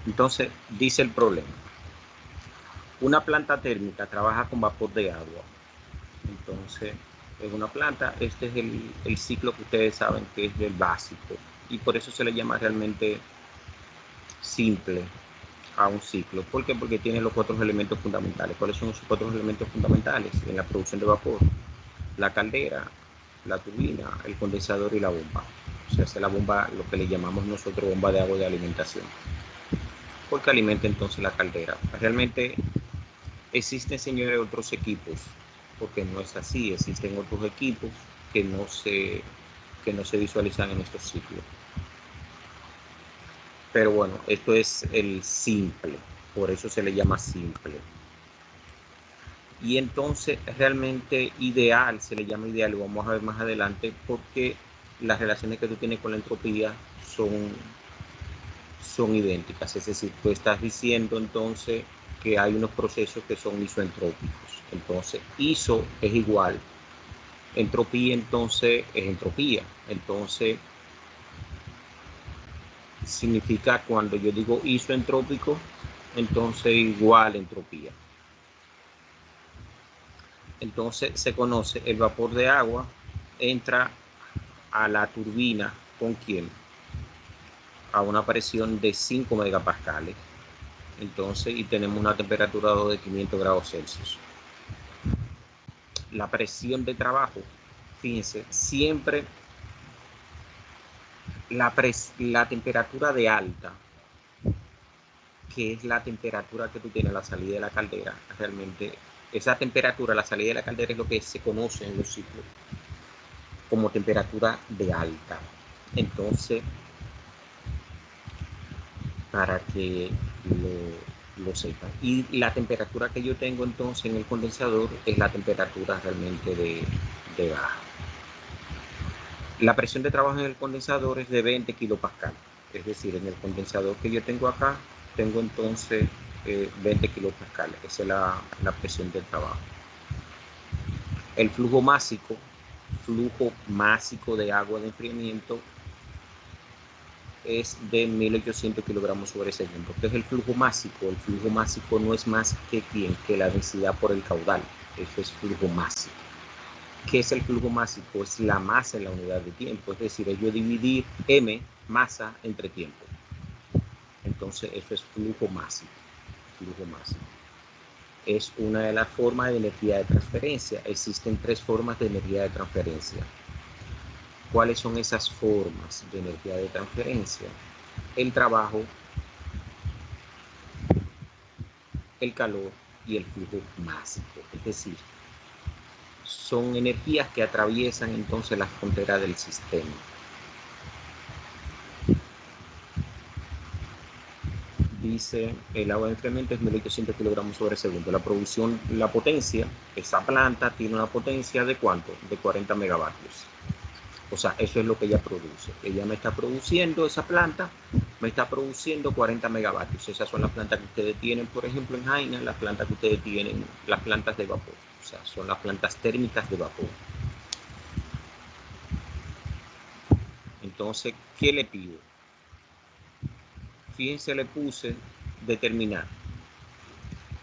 Entonces, dice el problema. Una planta térmica trabaja con vapor de agua. Entonces, es una planta, este es el ciclo que ustedes saben que es el básico. Y por eso se le llama realmente simple a un ciclo. ¿Por qué? Porque tiene los cuatro elementos fundamentales. ¿Cuáles son esos cuatro elementos fundamentales en la producción de vapor? La caldera, la turbina, el condensador y la bomba. O sea, es la bomba, lo que le llamamos nosotros bomba de agua de alimentación. Porque alimenta entonces la caldera. Realmente existen, señores, otros equipos, porque no es así. Existen otros equipos que no se visualizan en estos ciclos. Pero bueno, esto es el simple, por eso se le llama simple. Y entonces realmente ideal, se le llama ideal, lo vamos a ver más adelante, porque las relaciones que tú tienes con la entropía son idénticas. Es decir, tú estás diciendo entonces que hay unos procesos que son isoentrópicos. Entonces, iso es igual. Entropía entonces es entropía. Entonces, significa cuando yo digo isoentrópico, entonces igual entropía. Entonces se conoce el vapor de agua, entra a la turbina, ¿con quién? A una presión de 5 megapascales. Entonces, y tenemos una temperatura de 500 grados Celsius. La presión de trabajo, fíjense, siempre la temperatura de alta, que es la temperatura que tú tienes a la salida de la caldera, realmente esa temperatura, la salida de la caldera es lo que se conoce en los ciclos como temperatura de alta. Entonces, para que lo sepan. Y la temperatura que yo tengo entonces en el condensador es la temperatura realmente de baja. La presión de trabajo en el condensador es de 20 kilopascal. Es decir, en el condensador que yo tengo acá, tengo entonces 20 kilopascales. Esa es la presión de trabajo. El flujo másico de agua de enfriamiento es de 1800 kilogramos sobre segundo. ¿Qué es el flujo másico? El flujo másico no es más que la densidad por el caudal. Eso es flujo másico. ¿Qué es el flujo másico? Es la masa en la unidad de tiempo. Es decir, es yo dividir m, masa, entre tiempo. Entonces, eso es flujo másico. Flujo másico. Es una de las formas de energía de transferencia. Existen 3 formas de energía de transferencia. ¿Cuáles son esas formas de energía de transferencia? El trabajo, el calor y el flujo másico. Es decir, son energías que atraviesan entonces las fronteras del sistema. Dice, el agua de enfriamiento es 1800 kilogramos sobre segundo. La producción, la potencia, esa planta tiene una potencia de ¿cuánto? De 40 megavatios. O sea, eso es lo que ella produce. Ella me está produciendo, esa planta me está produciendo 40 megavatios. Esas son las plantas que ustedes tienen, por ejemplo, en Jaina, las plantas que ustedes tienen, las plantas de vapor. O sea, son las plantas térmicas de vapor. Entonces, ¿qué le pido? Fíjense, le puse determinar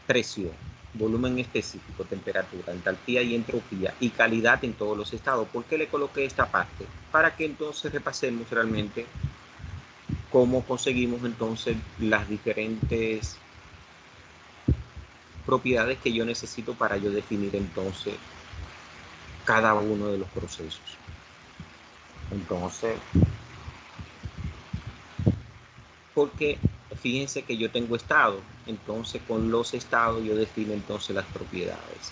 presión, volumen específico, temperatura, entalpía y entropía y calidad en todos los estados. ¿Por qué le coloqué esta parte? Para que entonces repasemos realmente cómo conseguimos entonces las diferentes propiedades que yo necesito para yo definir entonces cada uno de los procesos. Entonces, porque fíjense que yo tengo estados, entonces con los estados yo defino entonces las propiedades.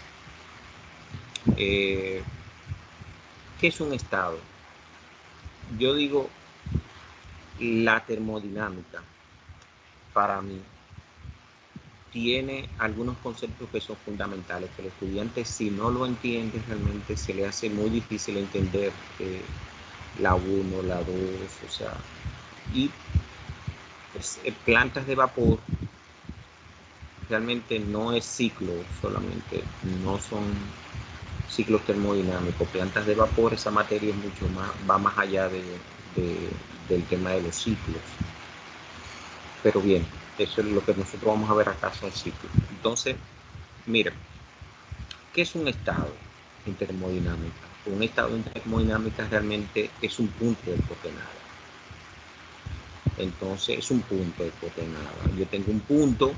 ¿Qué es un estado? Yo digo, la termodinámica para mí tiene algunos conceptos que son fundamentales, que el estudiante, si no lo entiende, realmente se le hace muy difícil entender la 1, la 2, o sea, y pues, plantas de vapor realmente no es ciclo, solamente no son ciclos termodinámicos. Plantas de vapor, esa materia es mucho más, va más allá del tema de los ciclos. Pero bien, Eso es lo que nosotros vamos a ver acá, son ciclos. Entonces, miren, ¿qué es un estado en termodinámica? Un estado en termodinámica realmente es un punto de coordenada. Entonces, es un punto de coordenada. Yo tengo un punto,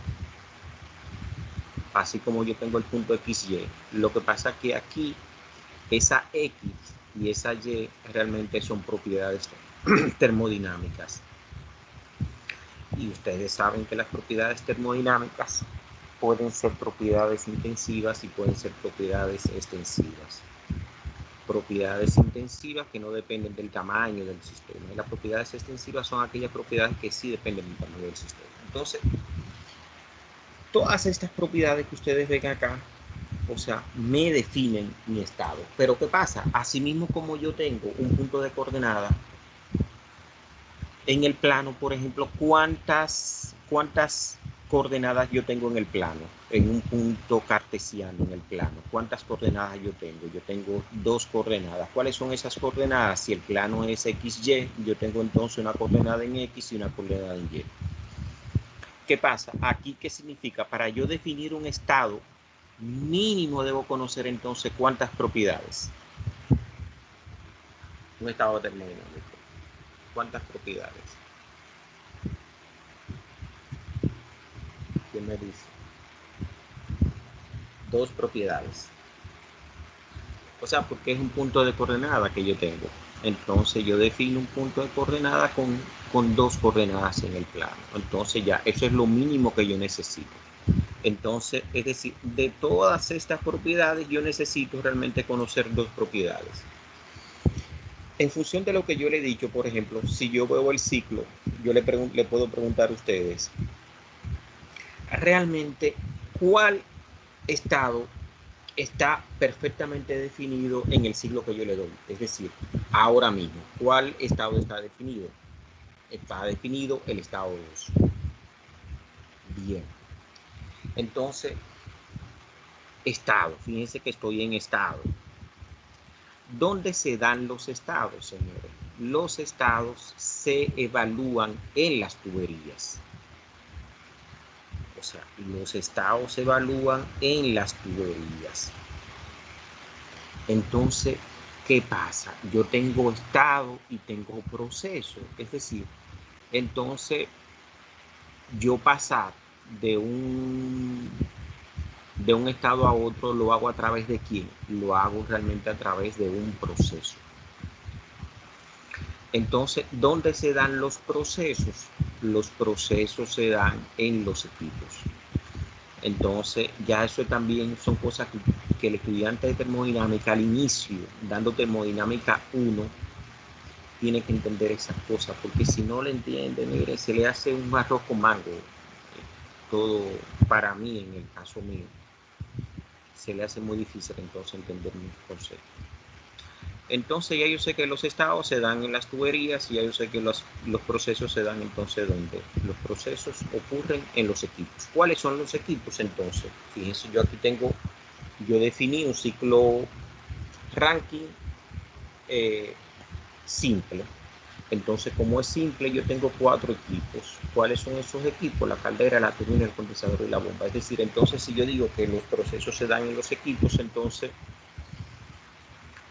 así como yo tengo el punto XY. Lo que pasa es que aquí, esa X y esa Y realmente son propiedades termodinámicas. Y ustedes saben que las propiedades termodinámicas pueden ser propiedades intensivas y pueden ser propiedades extensivas. Propiedades intensivas que no dependen del tamaño del sistema. Y las propiedades extensivas son aquellas propiedades que sí dependen del tamaño del sistema. Entonces, todas estas propiedades que ustedes ven acá, o sea, me definen mi estado. Pero ¿qué pasa? Asimismo como yo tengo un punto de coordenada, en el plano, por ejemplo, ¿cuántas coordenadas yo tengo en el plano? En un punto cartesiano en el plano. ¿Cuántas coordenadas yo tengo? Yo tengo 2 coordenadas. ¿Cuáles son esas coordenadas? Si el plano es XY, yo tengo entonces una coordenada en X y una coordenada en Y. ¿Qué pasa? Aquí, ¿qué significa? Para yo definir un estado, mínimo debo conocer entonces cuántas propiedades. Un estado termodinámico. ¿Cuántas propiedades? ¿Quién me dice? 2 propiedades. O sea, porque es un punto de coordenada que yo tengo. Entonces yo defino un punto de coordenada con 2 coordenadas en el plano. Entonces ya, eso es lo mínimo que yo necesito. Entonces, es decir, de todas estas propiedades yo necesito realmente conocer 2 propiedades. En función de lo que yo le he dicho, por ejemplo, si yo veo el ciclo, yo le puedo preguntar a ustedes, realmente, ¿cuál estado está perfectamente definido en el ciclo que yo le doy? Es decir, ahora mismo, ¿cuál estado está definido? Está definido el estado 2. Bien. Entonces, estado. Fíjense que estoy en estado. ¿Dónde se dan los estados, señores? Los estados se evalúan en las tuberías. O sea, los estados se evalúan en las tuberías. Entonces, ¿qué pasa? Yo tengo estado y tengo proceso. Es decir, entonces yo pasar de un estado a otro lo hago a través de quién? Lo hago realmente a través de un proceso. Entonces, ¿dónde se dan los procesos? Los procesos se dan en los equipos. Entonces, ya eso también son cosas que el estudiante de termodinámica al inicio, dando termodinámica 1, tiene que entender esas cosas, porque si no lo entiende, mire, se le hace un arroz con mango. Todo, para mí, en el caso mío, se le hace muy difícil entonces entender mis conceptos. Entonces ya yo sé que los estados se dan en las tuberías y ya yo sé que los procesos se dan entonces donde los procesos ocurren en los equipos. ¿Cuáles son los equipos entonces? Fíjense, yo aquí yo definí un ciclo Rankine simple. Entonces, como es simple, yo tengo 4 equipos. ¿Cuáles son esos equipos? La caldera, la turbina, el condensador y la bomba. Es decir, entonces si yo digo que los procesos se dan en los equipos, entonces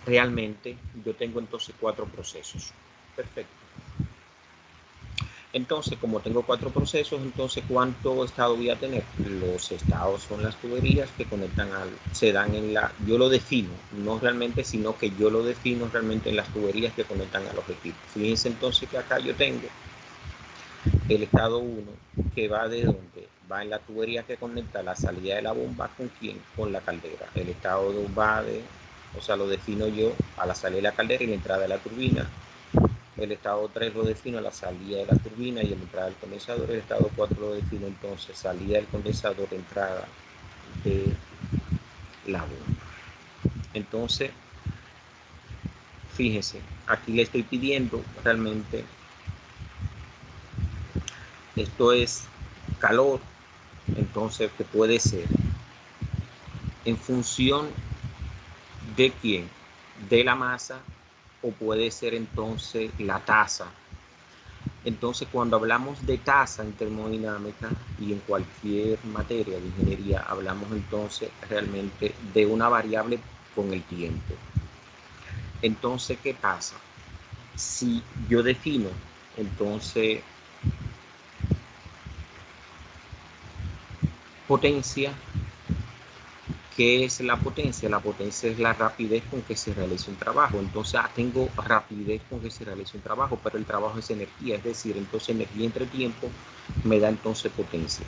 realmente yo tengo entonces 4 procesos. Perfecto. Entonces, como tengo 4 procesos, entonces ¿cuánto estado voy a tener? Los estados son las tuberías que conectan se dan yo lo defino, no realmente, sino que yo lo defino realmente en las tuberías que conectan a los equipos. Fíjense entonces que acá yo tengo el estado 1, que va de donde va en la tubería que conecta la salida de la bomba con quién, con la caldera. El estado 2 va o sea, lo defino yo a la salida de la caldera y la entrada de la turbina. El estado 3 lo defino a la salida de la turbina y la entrada del condensador. El estado 4 lo defino entonces salida del condensador, entrada de la bomba. Entonces, fíjense, aquí le estoy pidiendo realmente, esto es calor, entonces que puede ser en función de quién, de la masa, o puede ser entonces la tasa Entonces, cuando hablamos de tasa en termodinámica y en cualquier materia de ingeniería, hablamos entonces realmente de una variable con el tiempo. Entonces, ¿qué pasa? Si yo defino, entonces, potencia, ¿qué es la potencia? La potencia es la rapidez con que se realiza un trabajo. Entonces, tengo rapidez con que se realiza un trabajo, pero el trabajo es energía, es decir, entonces energía entre tiempo me da entonces potencia.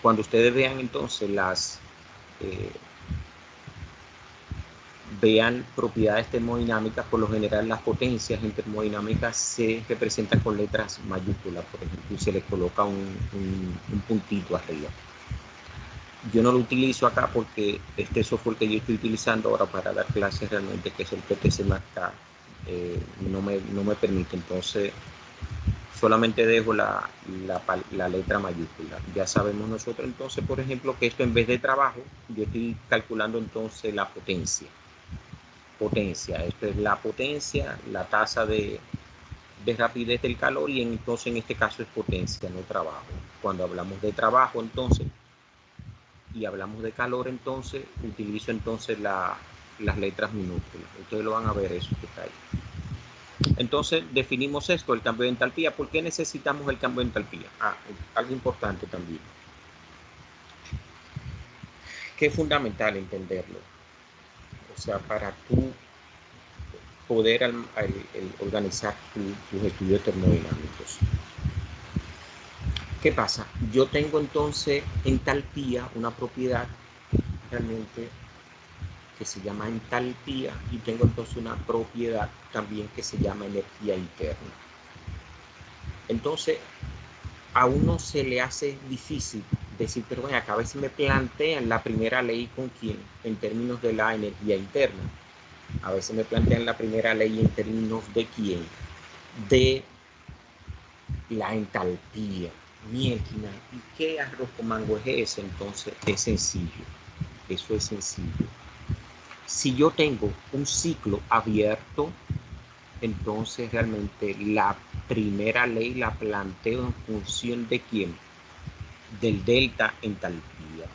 Cuando ustedes vean entonces vean propiedades termodinámicas, por lo general las potencias en termodinámica se representan con letras mayúsculas, por ejemplo, y se les coloca un puntito arriba. Yo no lo utilizo acá porque este software que yo estoy utilizando ahora para dar clases realmente, que es el PTC Marca, no me permite. Entonces, solamente dejo la letra mayúscula. Ya sabemos nosotros entonces, por ejemplo, que esto en vez de trabajo, yo estoy calculando entonces la potencia. Esto es la potencia, la tasa de rapidez del calor, y entonces en este caso es potencia, no trabajo. Cuando hablamos de trabajo entonces y hablamos de calor, entonces utilizo entonces las letras minúsculas. Ustedes lo van a ver, eso que está ahí. Entonces definimos esto, el cambio de entalpía. ¿Por qué necesitamos el cambio de entalpía? Algo importante también, que es fundamental entenderlo. O sea, para tú poder organizar tus estudios termodinámicos. ¿Qué pasa? Yo tengo entonces entalpía, una propiedad realmente que se llama entalpía, y tengo entonces una propiedad también que se llama energía interna. Entonces, a uno se le hace difícil decir, pero bueno, acá a veces me plantean la primera ley con quién, en términos de la energía interna. A veces me plantean la primera ley en términos de quién, de la entalpía. Mierda, ¿y qué arroz con mango es ese? Entonces es sencillo, eso es sencillo. Si yo tengo un ciclo abierto, entonces realmente la primera ley la planteo en función de quién, del delta entalpía.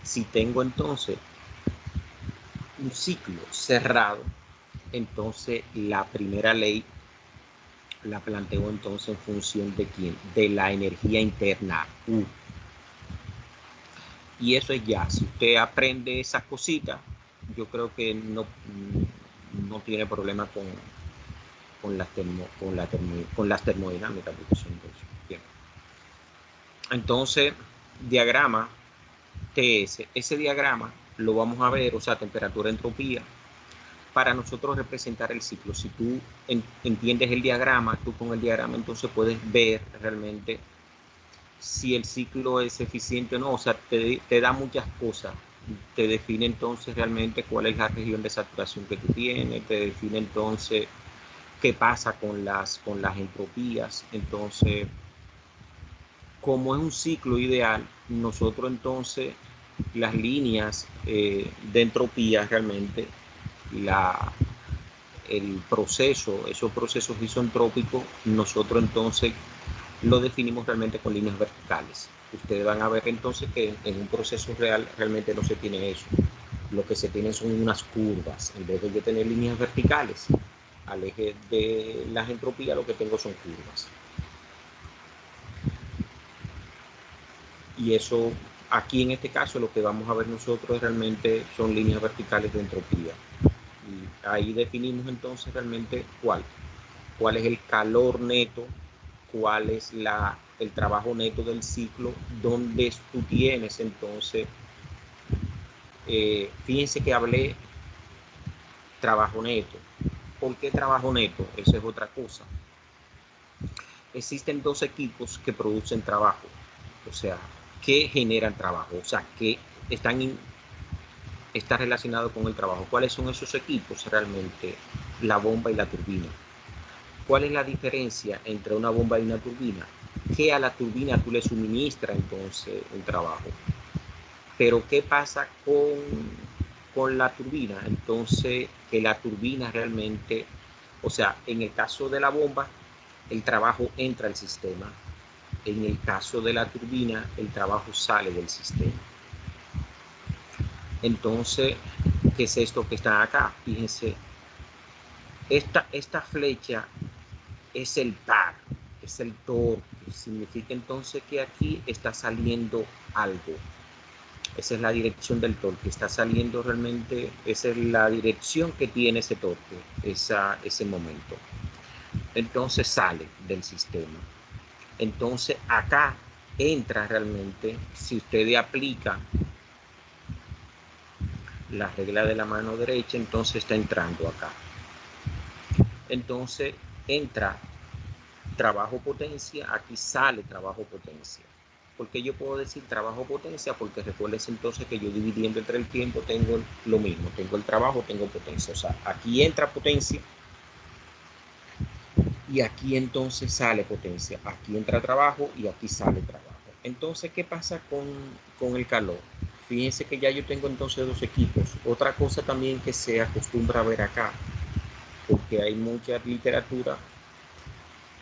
Si tengo entonces un ciclo cerrado, entonces la primera ley la planteo entonces en función de quién, de la energía interna U. Y eso es ya, si usted aprende esas cositas, yo creo que no tiene problema con las termodinámicas, porque son dos. Bien. Entonces, diagrama TS, ese diagrama lo vamos a ver, o sea, temperatura, entropía, para nosotros representar el ciclo. Si tú entiendes el diagrama, tú con el diagrama entonces puedes ver realmente si el ciclo es eficiente o no. O sea, te da muchas cosas. Te define entonces realmente cuál es la región de saturación que tú tienes, te define entonces qué pasa con las entropías. Entonces, como es un ciclo ideal, nosotros entonces las líneas de entropía realmente, el proceso, esos procesos isentrópicos, nosotros entonces lo definimos realmente con líneas verticales. Ustedes van a ver entonces que en un proceso real realmente no se tiene eso. Lo que se tiene son unas curvas. En vez de yo tener líneas verticales, al eje de las entropías lo que tengo son curvas. Y eso, aquí en este caso, lo que vamos a ver nosotros realmente son líneas verticales de entropía. Y ahí definimos entonces realmente cuál es el calor neto, cuál es el trabajo neto del ciclo, donde tú tienes entonces, fíjense que hablé trabajo neto. ¿Por qué trabajo neto? Eso es otra cosa. Existen dos equipos que producen trabajo, o sea, que generan trabajo, o sea, que está relacionado con el trabajo. ¿Cuáles son esos equipos realmente? La bomba y la turbina. ¿Cuál es la diferencia entre una bomba y una turbina? Que a la turbina tú le suministras entonces un trabajo. Pero ¿qué pasa con la turbina? Entonces, que la turbina realmente, o sea, en el caso de la bomba, el trabajo entra al sistema. En el caso de la turbina, el trabajo sale del sistema. Entonces, ¿qué es esto que está acá? Fíjense, esta flecha es el par, es el torque. Significa entonces que aquí está saliendo algo. Esa es la dirección del torque. Está saliendo realmente, esa es la dirección que tiene ese torque, ese momento. Entonces sale del sistema. Entonces acá entra realmente, si ustedes aplican la regla de la mano derecha, entonces está entrando acá. Entonces entra trabajo potencia, aquí sale trabajo potencia. Porque yo puedo decir trabajo potencia, porque recuerden entonces que yo dividiendo entre el tiempo tengo lo mismo, tengo el trabajo, tengo potencia. O sea, aquí entra potencia y aquí entonces sale potencia. Aquí entra trabajo y aquí sale trabajo. Entonces, ¿qué pasa con el calor? Fíjense que ya yo tengo entonces dos equipos. Otra cosa también que se acostumbra a ver acá, porque hay mucha literatura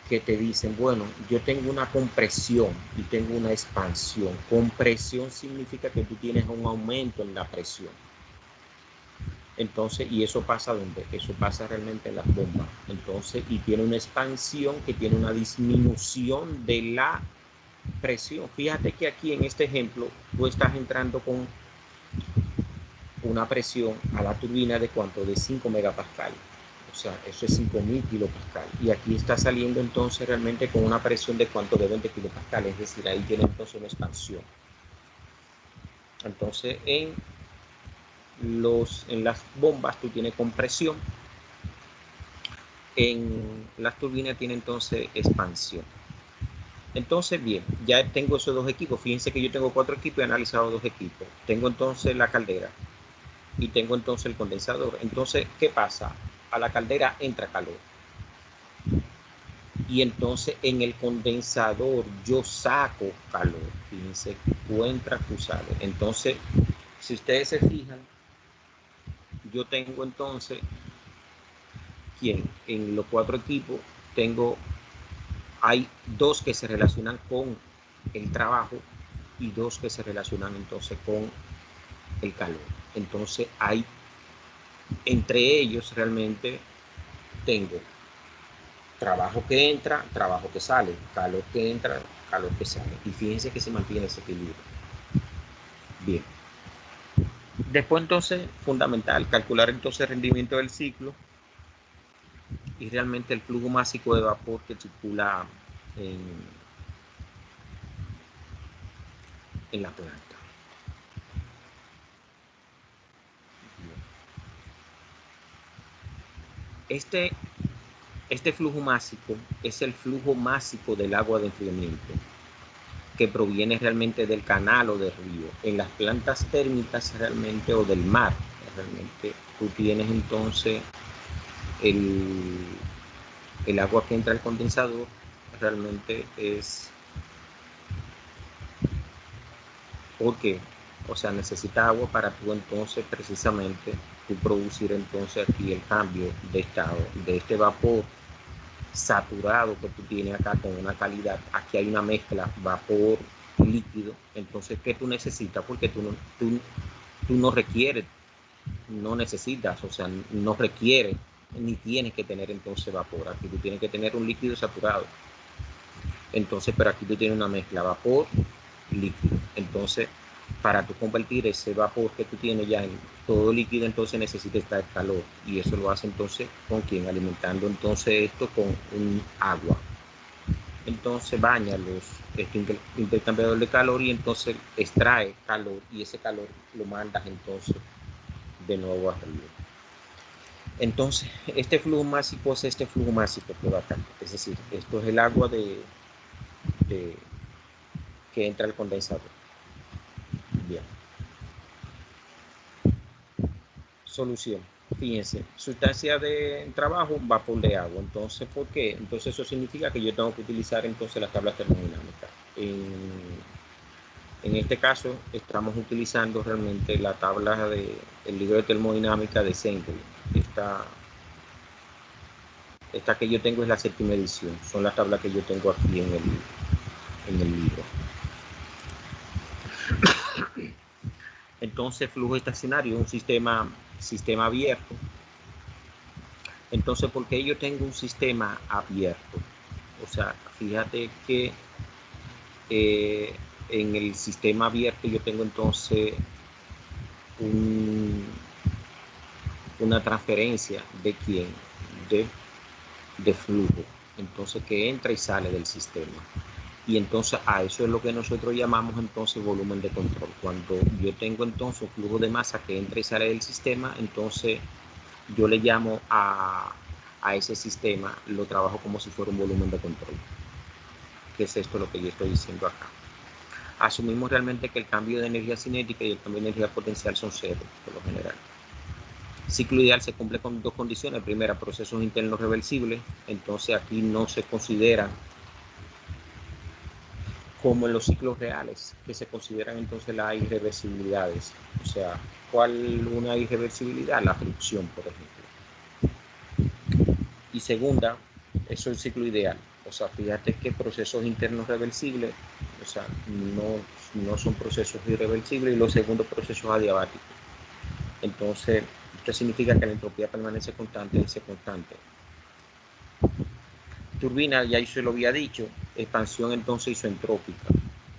que te dicen, bueno, yo tengo una compresión y tengo una expansión. Compresión significa que tú tienes un aumento en la presión. Entonces, ¿y eso pasa dónde? Eso pasa realmente en las bombas. Entonces, y tiene una expansión que tiene una disminución de la presión. Fíjate que aquí en este ejemplo, tú estás entrando con una presión a la turbina de cuánto, de 5 megapascal. O sea, eso es 5000 kilopascal. Y aquí está saliendo entonces realmente con una presión de cuánto, de 20 kilopascal. Es decir, ahí tiene entonces una expansión. Entonces, en las bombas tú tienes compresión. En las turbinas tiene entonces expansión. Entonces, bien, ya tengo esos dos equipos. Fíjense que yo tengo 4 equipos y he analizado 2 equipos. Tengo entonces la caldera y tengo entonces el condensador. Entonces, ¿qué pasa? A la caldera entra calor. Y entonces en el condensador yo saco calor. Fíjense, tú entras, tú sales. Entonces, si ustedes se fijan, yo tengo entonces, ¿quién? En los 4 equipos hay 2 que se relacionan con el trabajo y 2 que se relacionan entonces con el calor. Entonces hay, entre ellos realmente tengo trabajo que entra, trabajo que sale, calor que entra, calor que sale. Y fíjense que se mantiene ese equilibrio. Bien. Después entonces, fundamental, calcular entonces el rendimiento del ciclo y realmente el flujo másico de vapor que circula en la planta. Este flujo másico es el flujo másico del agua de enfriamiento que proviene realmente del canal o del río. En las plantas térmicas realmente o del mar, realmente tú tienes entonces el agua que entra al condensador realmente es porque, o sea, necesita agua para tú entonces precisamente tú producir entonces aquí el cambio de estado de este vapor saturado que tú tienes acá con una calidad. Aquí hay una mezcla vapor líquido. Entonces, ¿qué tú necesitas? Porque tú no requieres, no necesitas, o sea, no requiere ni tienes que tener entonces vapor. Aquí tú tienes que tener un líquido saturado. Entonces, pero aquí tú tienes una mezcla vapor líquido. Entonces, para tú convertir ese vapor que tú tienes ya en todo líquido, entonces necesita estar calor. Y eso lo hace entonces con quién, alimentando entonces esto con un agua. Entonces baña este intercambiador de calor y entonces extrae calor y ese calor lo mandas entonces de nuevo arriba. Entonces, este flujo másico es este flujo másico que va acá. Es decir, esto es el agua que entra al condensador. Bien. Solución. Fíjense, sustancia de trabajo, vapor de agua. Entonces, ¿por qué? Entonces eso significa que yo tengo que utilizar entonces las tablas termodinámicas. En este caso, estamos utilizando realmente la tabla del libro de termodinámica de Sengel. Esta que yo tengo es la séptima edición. Son las tablas que yo tengo aquí en el libro. Entonces, flujo estacionario es un sistema abierto. Entonces, ¿por qué yo tengo un sistema abierto? O sea, fíjate que en el sistema abierto yo tengo entonces una transferencia de quién, de flujo, entonces que entra y sale del sistema. Y entonces a eso es lo que nosotros llamamos entonces volumen de control. Cuando yo tengo entonces un flujo de masa que entra y sale del sistema, entonces yo le llamo a ese sistema, lo trabajo como si fuera un volumen de control. ¿Qué es esto lo que yo estoy diciendo acá? Asumimos realmente que el cambio de energía cinética y el cambio de energía potencial son cero, por lo general. Ciclo ideal se cumple con dos condiciones. Primera, procesos internos reversibles. Entonces aquí no se consideran como en los ciclos reales, que se consideran entonces las irreversibilidades. O sea, ¿cuál una irreversibilidad? La fricción, por ejemplo. Y segunda, eso es el ciclo ideal. O sea, fíjate que procesos internos reversibles, o sea, no son procesos irreversibles, y los segundos procesos adiabáticos. Entonces, esto significa que la entropía permanece constante, dice constante. Turbina, ya yo se lo había dicho, expansión entonces isoentrópica.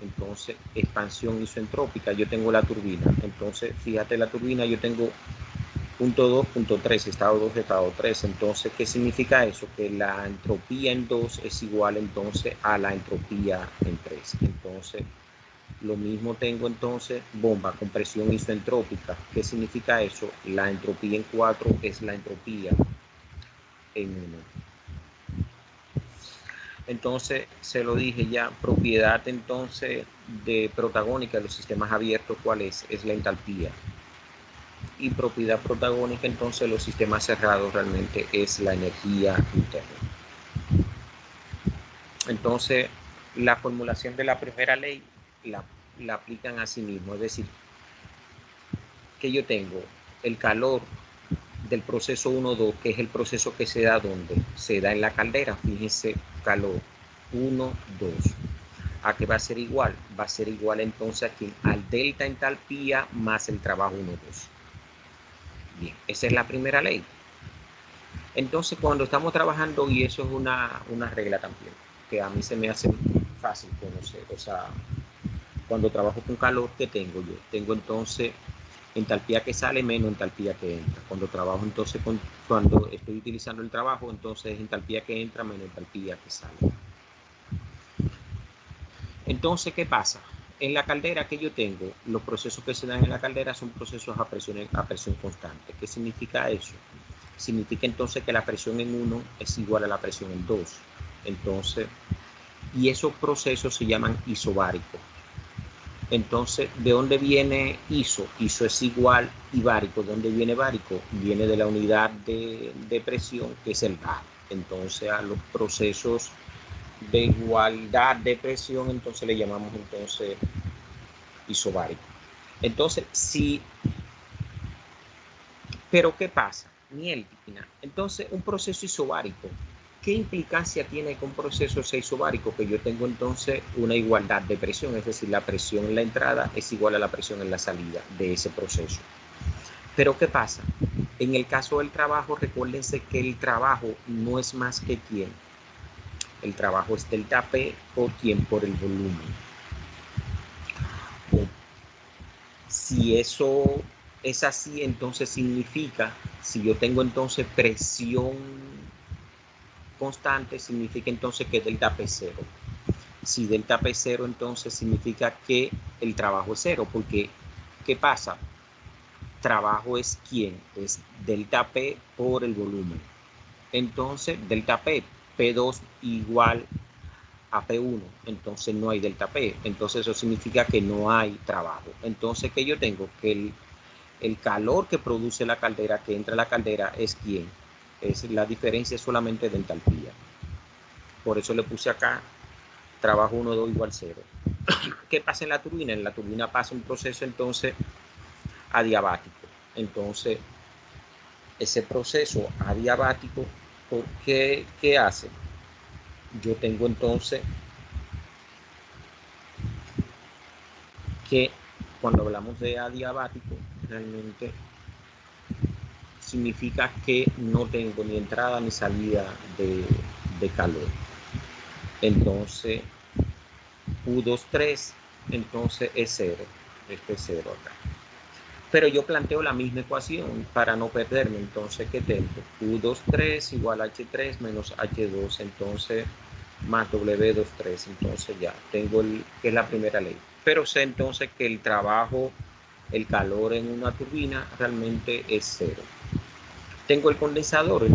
Entonces, expansión isoentrópica, yo tengo la turbina. Entonces, fíjate la turbina, yo tengo punto 2, punto 3, estado 2, estado 3. Entonces, ¿qué significa eso? Que la entropía en 2 es igual entonces a la entropía en 3. Entonces, lo mismo tengo entonces bomba con presión isoentrópica. ¿Qué significa eso? La entropía en 4 es la entropía en 1. Entonces, se lo dije ya, propiedad entonces de protagónica de los sistemas abiertos, ¿cuál es? Es la entalpía. Y propiedad protagónica entonces de los sistemas cerrados realmente es la energía interna. Entonces, la formulación de la primera ley la aplican a sí mismo, es decir, que yo tengo el calor del proceso 1-2, que es el proceso que se da donde se da en la caldera. Fíjense, calor 1-2. ¿A qué va a ser igual? Va a ser igual entonces aquí al delta entalpía más el trabajo 1-2. Bien, esa es la primera ley. Entonces, cuando estamos trabajando, y eso es una regla también, que a mí se me hace fácil conocer, o sea, cuando trabajo con calor, ¿qué tengo yo? Tengo entonces entalpía que sale menos entalpía que entra. Cuando trabajo entonces, cuando estoy utilizando el trabajo, entonces entalpía que entra menos entalpía que sale. Entonces, ¿qué pasa? En la caldera que yo tengo, los procesos que se dan en la caldera son procesos a presión constante. ¿Qué significa eso? Significa entonces que la presión en 1 es igual a la presión en 2. Entonces, y esos procesos se llaman isobáricos. Entonces, ¿de dónde viene iso? Iso es igual y bárico. ¿De dónde viene bárico? Viene de la unidad de presión, que es el bar. Entonces, a los procesos de igualdad de presión, entonces le llamamos entonces isobárico. Entonces, sí, pero ¿qué pasa? Mieltina. Entonces, un proceso isobárico, ¿qué implicancia tiene con un proceso isobárico? Que yo tengo entonces una igualdad de presión, es decir, la presión en la entrada es igual a la presión en la salida de ese proceso. Pero ¿qué pasa? En el caso del trabajo, recuérdense que el trabajo no es más que quién. El trabajo es delta P por quién, por el volumen. Si eso es así, entonces significa, si yo tengo entonces presión constante, significa entonces que delta P es 0. Si delta P es 0, entonces significa que el trabajo es 0, porque ¿qué pasa? Trabajo es quién, es delta P por el volumen. Entonces, delta P, P2 igual a P1, entonces no hay delta P, entonces eso significa que no hay trabajo. Entonces, ¿qué yo tengo? Que el calor que produce la caldera, que entra a la caldera, es quién, es la diferencia solamente de entalpía. Por eso le puse acá trabajo 1, 2 igual 0. ¿Qué pasa en la turbina? En la turbina pasa un proceso entonces adiabático. Entonces, ese proceso adiabático ¿Qué hace? Yo tengo entonces que cuando hablamos de adiabático, realmente significa que no tengo ni entrada ni salida de calor. Entonces, U23, entonces es 0. Este es 0 acá. Pero yo planteo la misma ecuación para no perderme. Entonces, ¿qué tengo? U23 igual a H3 menos H2, entonces, más W23. Entonces ya tengo que es la primera ley. Pero sé entonces que el trabajo, el calor en una turbina realmente es 0. Tengo el condensador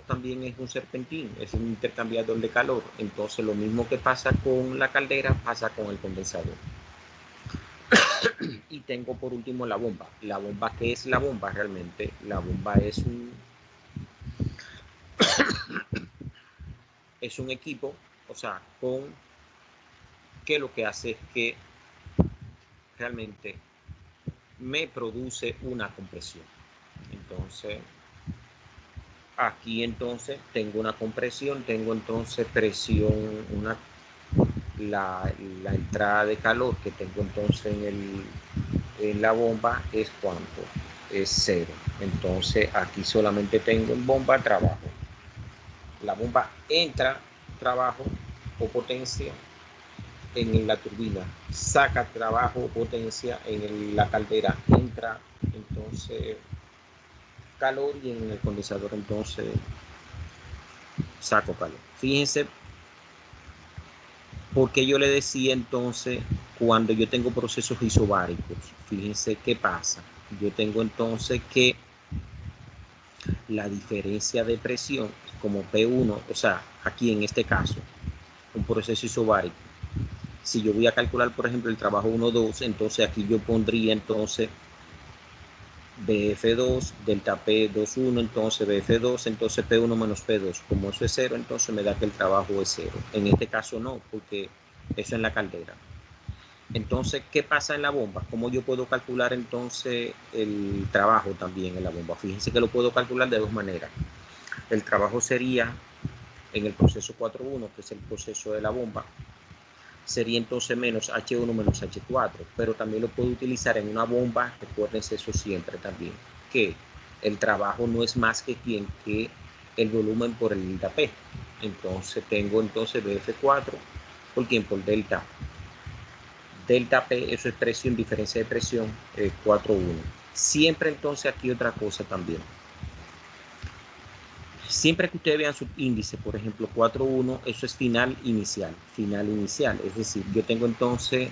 también es un serpentín, es un intercambiador de calor. Entonces lo mismo que pasa con la caldera pasa con el condensador. Y tengo por último la bomba. La bomba, ¿qué es la bomba realmente? La bomba es un equipo, o sea, que lo que hace es que realmente me produce una compresión. Entonces, aquí entonces tengo una compresión, tengo entonces presión, la entrada de calor que tengo entonces en la bomba es ¿cuánto? Es 0. Entonces aquí solamente tengo en bomba trabajo. La bomba entra trabajo o potencia en la turbina, saca trabajo o potencia en la caldera, entra entonces calor y en el condensador entonces saco calor. Fíjense porque yo le decía entonces cuando yo tengo procesos isobáricos, fíjense qué pasa. Yo tengo entonces que la diferencia de presión como P1, o sea, aquí en este caso, un proceso isobárico. Si yo voy a calcular, por ejemplo, el trabajo 1,2, entonces aquí yo pondría entonces BF2, delta P21, entonces BF2, entonces P1 menos P2. Como eso es 0, entonces me da que el trabajo es 0. En este caso no, porque eso es la caldera. Entonces, ¿qué pasa en la bomba? ¿Cómo yo puedo calcular entonces el trabajo también en la bomba? Fíjense que lo puedo calcular de dos maneras. El trabajo sería en el proceso 4.1, que es el proceso de la bomba, sería entonces menos H1 menos H4, pero también lo puedo utilizar en una bomba, recuérdense eso siempre también, que el trabajo no es más que el volumen por el delta P. Entonces tengo entonces BF4 por quién, por delta. Delta P, eso es presión, diferencia de presión, 4.1. Siempre entonces aquí otra cosa también. Siempre que ustedes vean su índice, por ejemplo, 4.1, eso es final inicial. Es decir, yo tengo entonces,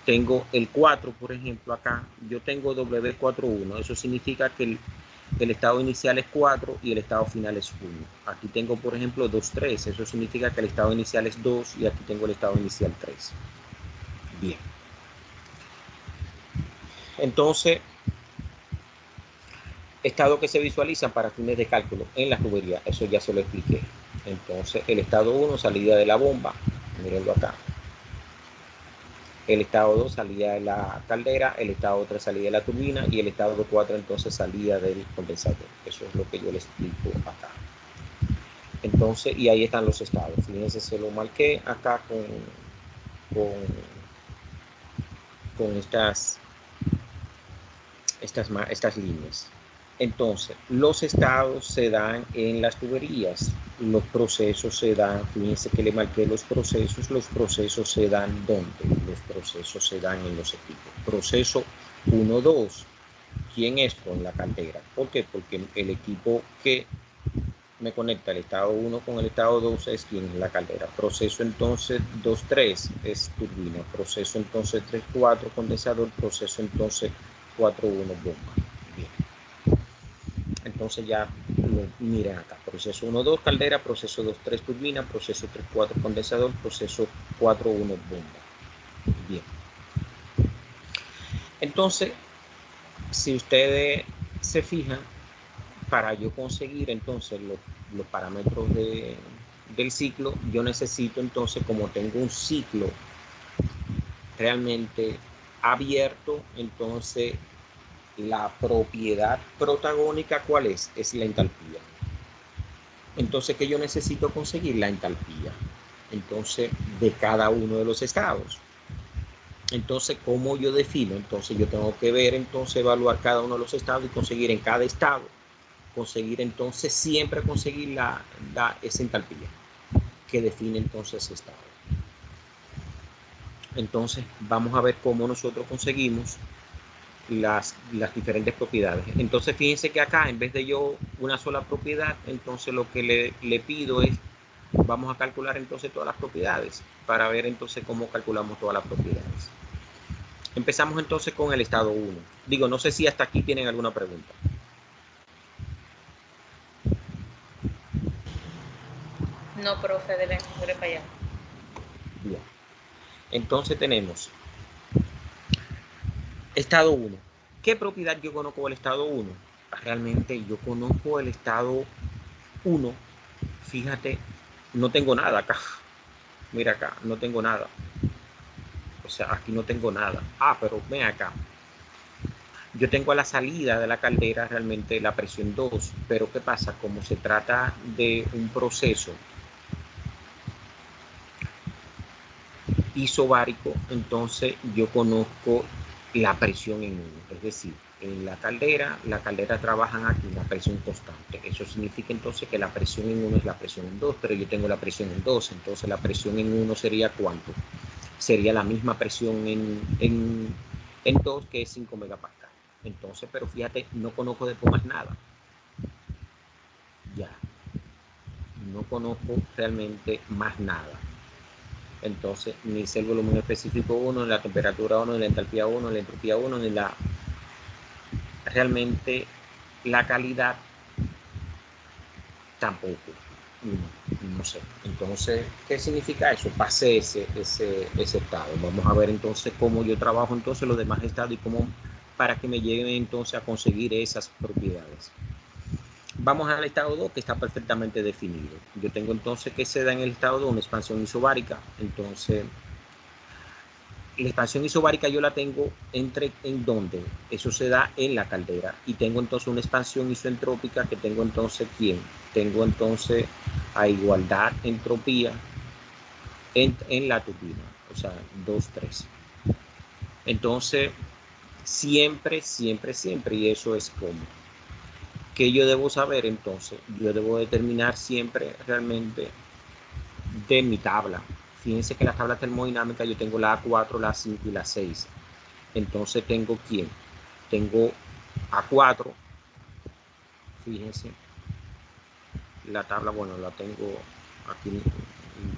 tengo el 4, por ejemplo, acá, yo tengo W41. Eso significa que el estado inicial es 4 y el estado final es 1. Aquí tengo, por ejemplo, 2.3. Eso significa que el estado inicial es 2 y aquí tengo el estado inicial 3. Bien. Entonces, estado que se visualizan para fines de cálculo en la tubería, eso ya se lo expliqué. Entonces, el estado 1, salida de la bomba, mírenlo acá. El estado 2, salida de la caldera, el estado 3, salida de la turbina, y el estado 4, entonces, salida del condensador. Eso es lo que yo les explico acá. Entonces, y ahí están los estados. Fíjense, se lo marqué acá con estas líneas. Entonces, los estados se dan en las tuberías, los procesos se dan, fíjense que le marqué los procesos se dan ¿dónde? Los procesos se dan en los equipos. Proceso 1, 2, ¿quién es? Con la caldera. ¿Por qué? Porque el equipo que me conecta el estado 1 con el estado 2 es quien es la caldera. Proceso entonces 2, 3 es turbina. Proceso entonces 3, 4 condensador. Proceso entonces 4, 1 bomba. Bien. Entonces ya miren acá, proceso 1, 2 caldera, proceso 2, 3 turbina, proceso 3, 4 condensador, proceso 4, 1 bomba. Bien. Entonces, si ustedes se fijan, para yo conseguir entonces los parámetros del ciclo, yo necesito entonces, como tengo un ciclo realmente abierto, entonces la propiedad protagónica, ¿cuál es? Es la entalpía. Entonces, ¿qué yo necesito conseguir? La entalpía. Entonces, de cada uno de los estados. Entonces, ¿cómo yo defino? Entonces, yo tengo que ver, entonces, evaluar cada uno de los estados y conseguir en cada estado, conseguir entonces, siempre conseguir esa entalpía que define entonces ese estado. Entonces, vamos a ver cómo nosotros conseguimos las diferentes propiedades. Entonces, fíjense que acá, en vez de yo una sola propiedad, entonces lo que le pido es, vamos a calcular entonces todas las propiedades para ver entonces cómo calculamos todas las propiedades. Empezamos entonces con el estado 1. Digo, no sé si hasta aquí tienen alguna pregunta. No, profe, debe para allá. Bien. Entonces tenemos estado 1. ¿Qué propiedad yo conozco del estado 1? Realmente yo conozco el estado 1. Fíjate, no tengo nada acá. Mira acá, no tengo nada. O sea, aquí no tengo nada. Pero ven acá. Yo tengo a la salida de la caldera realmente la presión 2, pero ¿qué pasa? Como se trata de un proceso isobárico, entonces yo conozco la presión en 1. Es decir, en la caldera trabajan aquí una presión constante. Eso significa entonces que la presión en 1 es la presión en 2, pero yo tengo la presión en 2. Entonces la presión en 1 sería ¿cuánto? Sería la misma presión en 2, que es 5 megapascal. Entonces, pero fíjate, no conozco después más nada. Ya. No conozco realmente más nada. Entonces, ni sé el volumen específico 1, ni la temperatura 1, ni la entalpía 1, ni la entropía 1, ni realmente la calidad tampoco. No sé. Entonces, ¿qué significa eso? Pasé ese estado. Vamos a ver entonces cómo yo trabajo entonces los demás estados y cómo para que me lleguen entonces a conseguir esas propiedades. Vamos al estado 2, que está perfectamente definido. Yo tengo entonces que se da en el estado 2 una expansión isobárica. Entonces, la expansión isobárica yo la tengo ¿en dónde? Eso se da en la caldera. Y tengo entonces una expansión isoentrópica que tengo entonces ¿quién? Tengo entonces a igualdad entropía en la turbina. O sea, 2, 3. Entonces, siempre, y eso es como. ¿Qué yo debo saber entonces? Yo debo determinar siempre realmente de mi tabla. Fíjense que en la tabla termodinámica yo tengo la A4, la A5 y la 6. Entonces tengo ¿quién? Tengo A4. Fíjense. La tabla, bueno, la tengo aquí.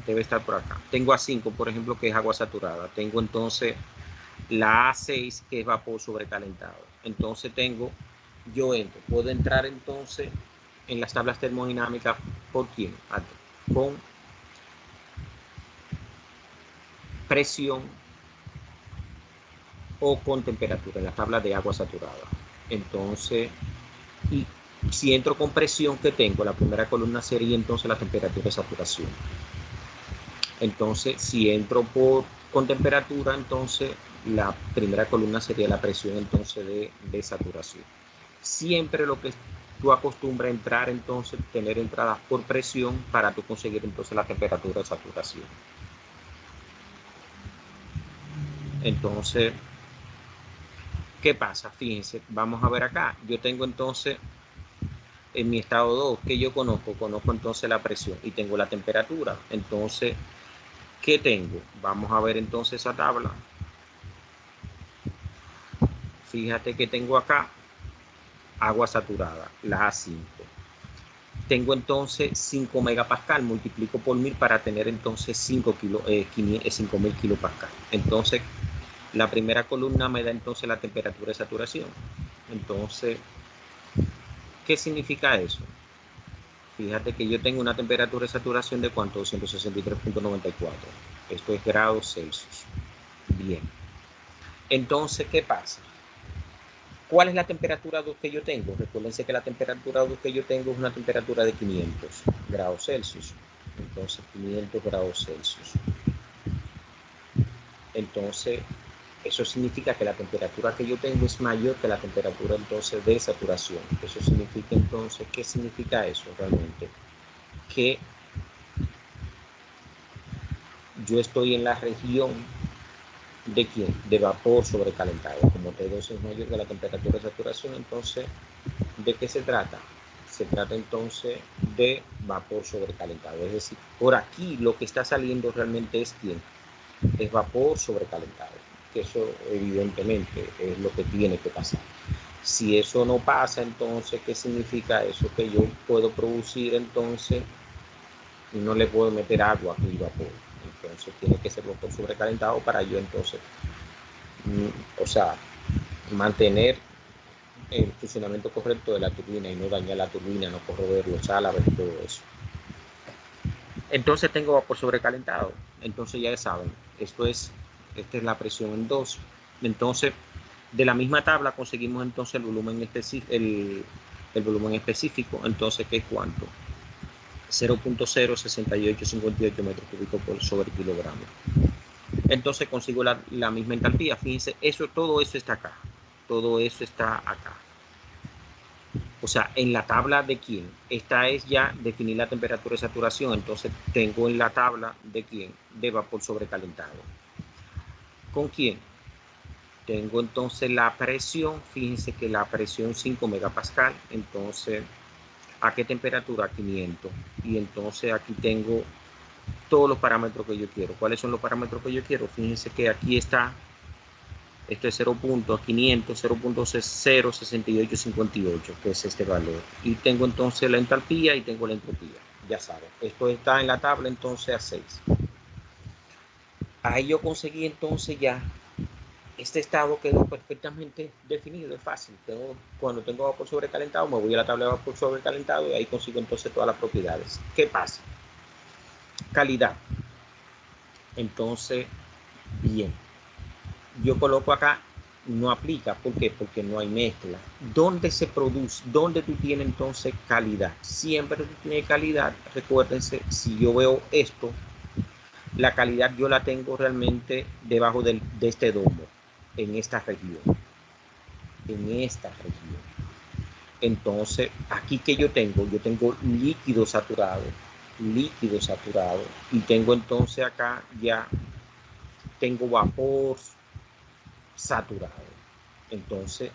Debe estar por acá. Tengo A5, por ejemplo, que es agua saturada. Tengo entonces la A6, que es vapor sobrecalentado. Entonces puedo entrar entonces en las tablas termodinámicas, ¿por quién? Con presión o con temperatura, en la tabla de agua saturada. Entonces, y si entro con presión, que tengo la primera columna sería entonces la temperatura de saturación. Entonces, si entro con temperatura, entonces la primera columna sería la presión entonces de saturación. Siempre lo que tú acostumbras a entrar, entonces tener entradas por presión para tú conseguir entonces la temperatura de saturación. Entonces, ¿qué pasa? Fíjense, vamos a ver acá. Yo tengo entonces en mi estado 2, que yo conozco entonces la presión y tengo la temperatura. Entonces, ¿qué tengo? Vamos a ver entonces esa tabla. Fíjate que tengo acá agua saturada, la A5. Tengo entonces 5 megapascal, multiplico por 1000 para tener entonces 5000 kilopascal. Entonces, la primera columna me da entonces la temperatura de saturación. Entonces, ¿qué significa eso? Fíjate que yo tengo una temperatura de saturación de ¿cuánto? 263.94. Esto es grados Celsius. Bien. Entonces, ¿qué pasa? ¿Cuál es la temperatura 2 que yo tengo? Recuérdense que la temperatura 2 que yo tengo es una temperatura de 500 grados Celsius. Entonces, 500 grados Celsius. Entonces, eso significa que la temperatura que yo tengo es mayor que la temperatura entonces de saturación. Eso significa entonces, ¿qué significa eso realmente? que yo estoy en la región de ¿quién? De vapor sobrecalentado. Como T2 es mayor que la temperatura de saturación, entonces, ¿de qué se trata? Se trata entonces de vapor sobrecalentado. Es decir, por aquí lo que está saliendo realmente es ¿quién? Es vapor sobrecalentado. Que eso evidentemente es lo que tiene que pasar. Si eso no pasa, entonces, ¿qué significa eso? Que yo puedo producir entonces y no le puedo meter agua y vapor. Entonces tiene que ser vapor sobrecalentado para yo entonces, o sea, mantener el funcionamiento correcto de la turbina y no dañar la turbina, no corroer los álabes y todo eso. Entonces tengo vapor sobrecalentado. Entonces ya saben, esta es la presión en 2. Entonces, de la misma tabla conseguimos entonces el volumen específico, el volumen específico. Entonces, ¿qué es cuánto? 0.06858 metros cúbicos por sobre kilogramo. Entonces consigo la misma entalpía. Fíjense, todo eso está acá. Todo eso está acá. O sea, en la tabla de quién. Esta es ya definir la temperatura de saturación. Entonces tengo en la tabla de quién. De vapor sobrecalentado. ¿Con quién? Tengo entonces la presión. Fíjense que la presión 5 megapascal. Entonces, ¿a qué temperatura? 500. Y entonces aquí tengo todos los parámetros que yo quiero. ¿Cuáles son los parámetros que yo quiero? Fíjense que aquí está, esto es 0.500, 0.06858, que es este valor. Y tengo entonces la entalpía y tengo la entropía. Ya saben, esto está en la tabla entonces a 6. Ahí yo conseguí entonces ya, este estado quedó perfectamente definido, es fácil. Cuando tengo vapor sobrecalentado, me voy a la tabla de vapor sobrecalentado y ahí consigo entonces todas las propiedades. ¿Qué pasa? Calidad. Entonces, bien, yo coloco acá, no aplica. ¿Por qué? Porque no hay mezcla. ¿Dónde se produce? ¿Dónde tú tienes entonces calidad? Siempre tú tienes calidad. Recuérdense, si yo veo esto, la calidad yo la tengo realmente debajo de este domo, en esta región. En esta región. Entonces, aquí que yo tengo líquido saturado, y tengo entonces acá ya, tengo vapor saturado. Entonces,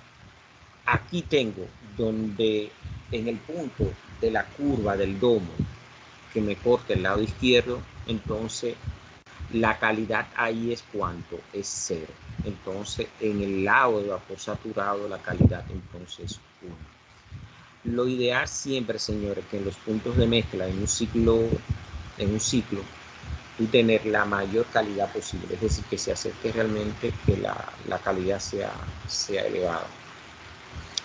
aquí tengo donde en el punto de la curva del domo que me corta el lado izquierdo, entonces la calidad ahí es cuánto, es 0. Entonces, en el lado de vapor saturado, la calidad entonces es 1. Lo ideal siempre, señores, que en los puntos de mezcla, en un ciclo, tú tener la mayor calidad posible, es decir, que se acerque realmente que la calidad sea elevada.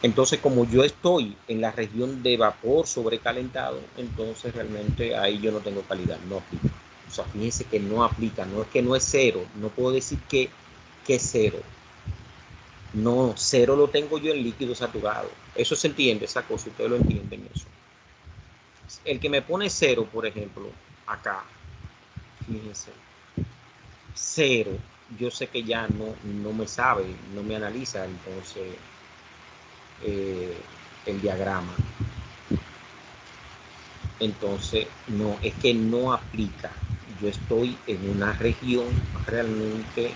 Entonces, como yo estoy en la región de vapor sobrecalentado, entonces realmente ahí yo no tengo calidad, no aplica. O sea, fíjense que no aplica, no es que no es 0, no puedo decir que es 0. No, 0 lo tengo yo en líquido saturado. Eso se entiende, esa cosa, ustedes lo entienden eso. El que me pone 0, por ejemplo, acá, fíjense, 0, yo sé que ya no me sabe, no me analiza entonces el diagrama. Entonces, no, es que no aplica. Yo estoy en una región realmente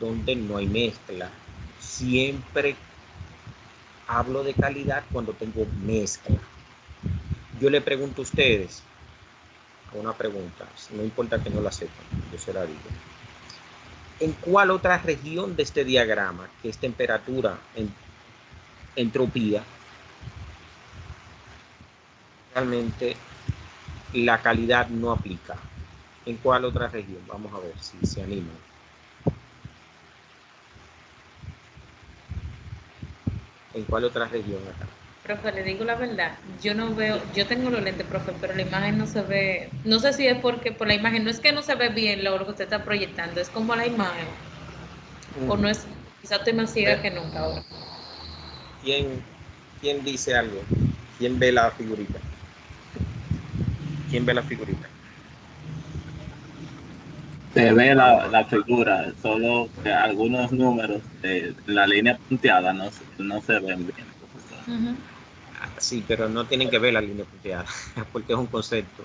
donde no hay mezcla. Siempre hablo de calidad cuando tengo mezcla. Yo le pregunto a ustedes una pregunta, no importa que no la sepan, yo se la digo. ¿En cuál otra región de este diagrama, que es temperatura, entropía, realmente la calidad no aplica? ¿En cuál otra región? Vamos a ver si se animan. ¿En cuál otra región acá? Profe, le digo la verdad, yo no veo, yo tengo los lentes, profe, pero la imagen no se ve, no sé si es porque por la imagen, no es que no se ve bien lo que usted está proyectando, es como la imagen, o no es, quizá estoy más ciega que nunca ahora. ¿Quién dice algo? ¿Quién ve la figurita? ¿Quién ve la figurita? Se ve la figura, solo que algunos números de la línea punteada no se ven bien, profesor. Sí, pero no tienen que ver la línea punteada, porque es un concepto.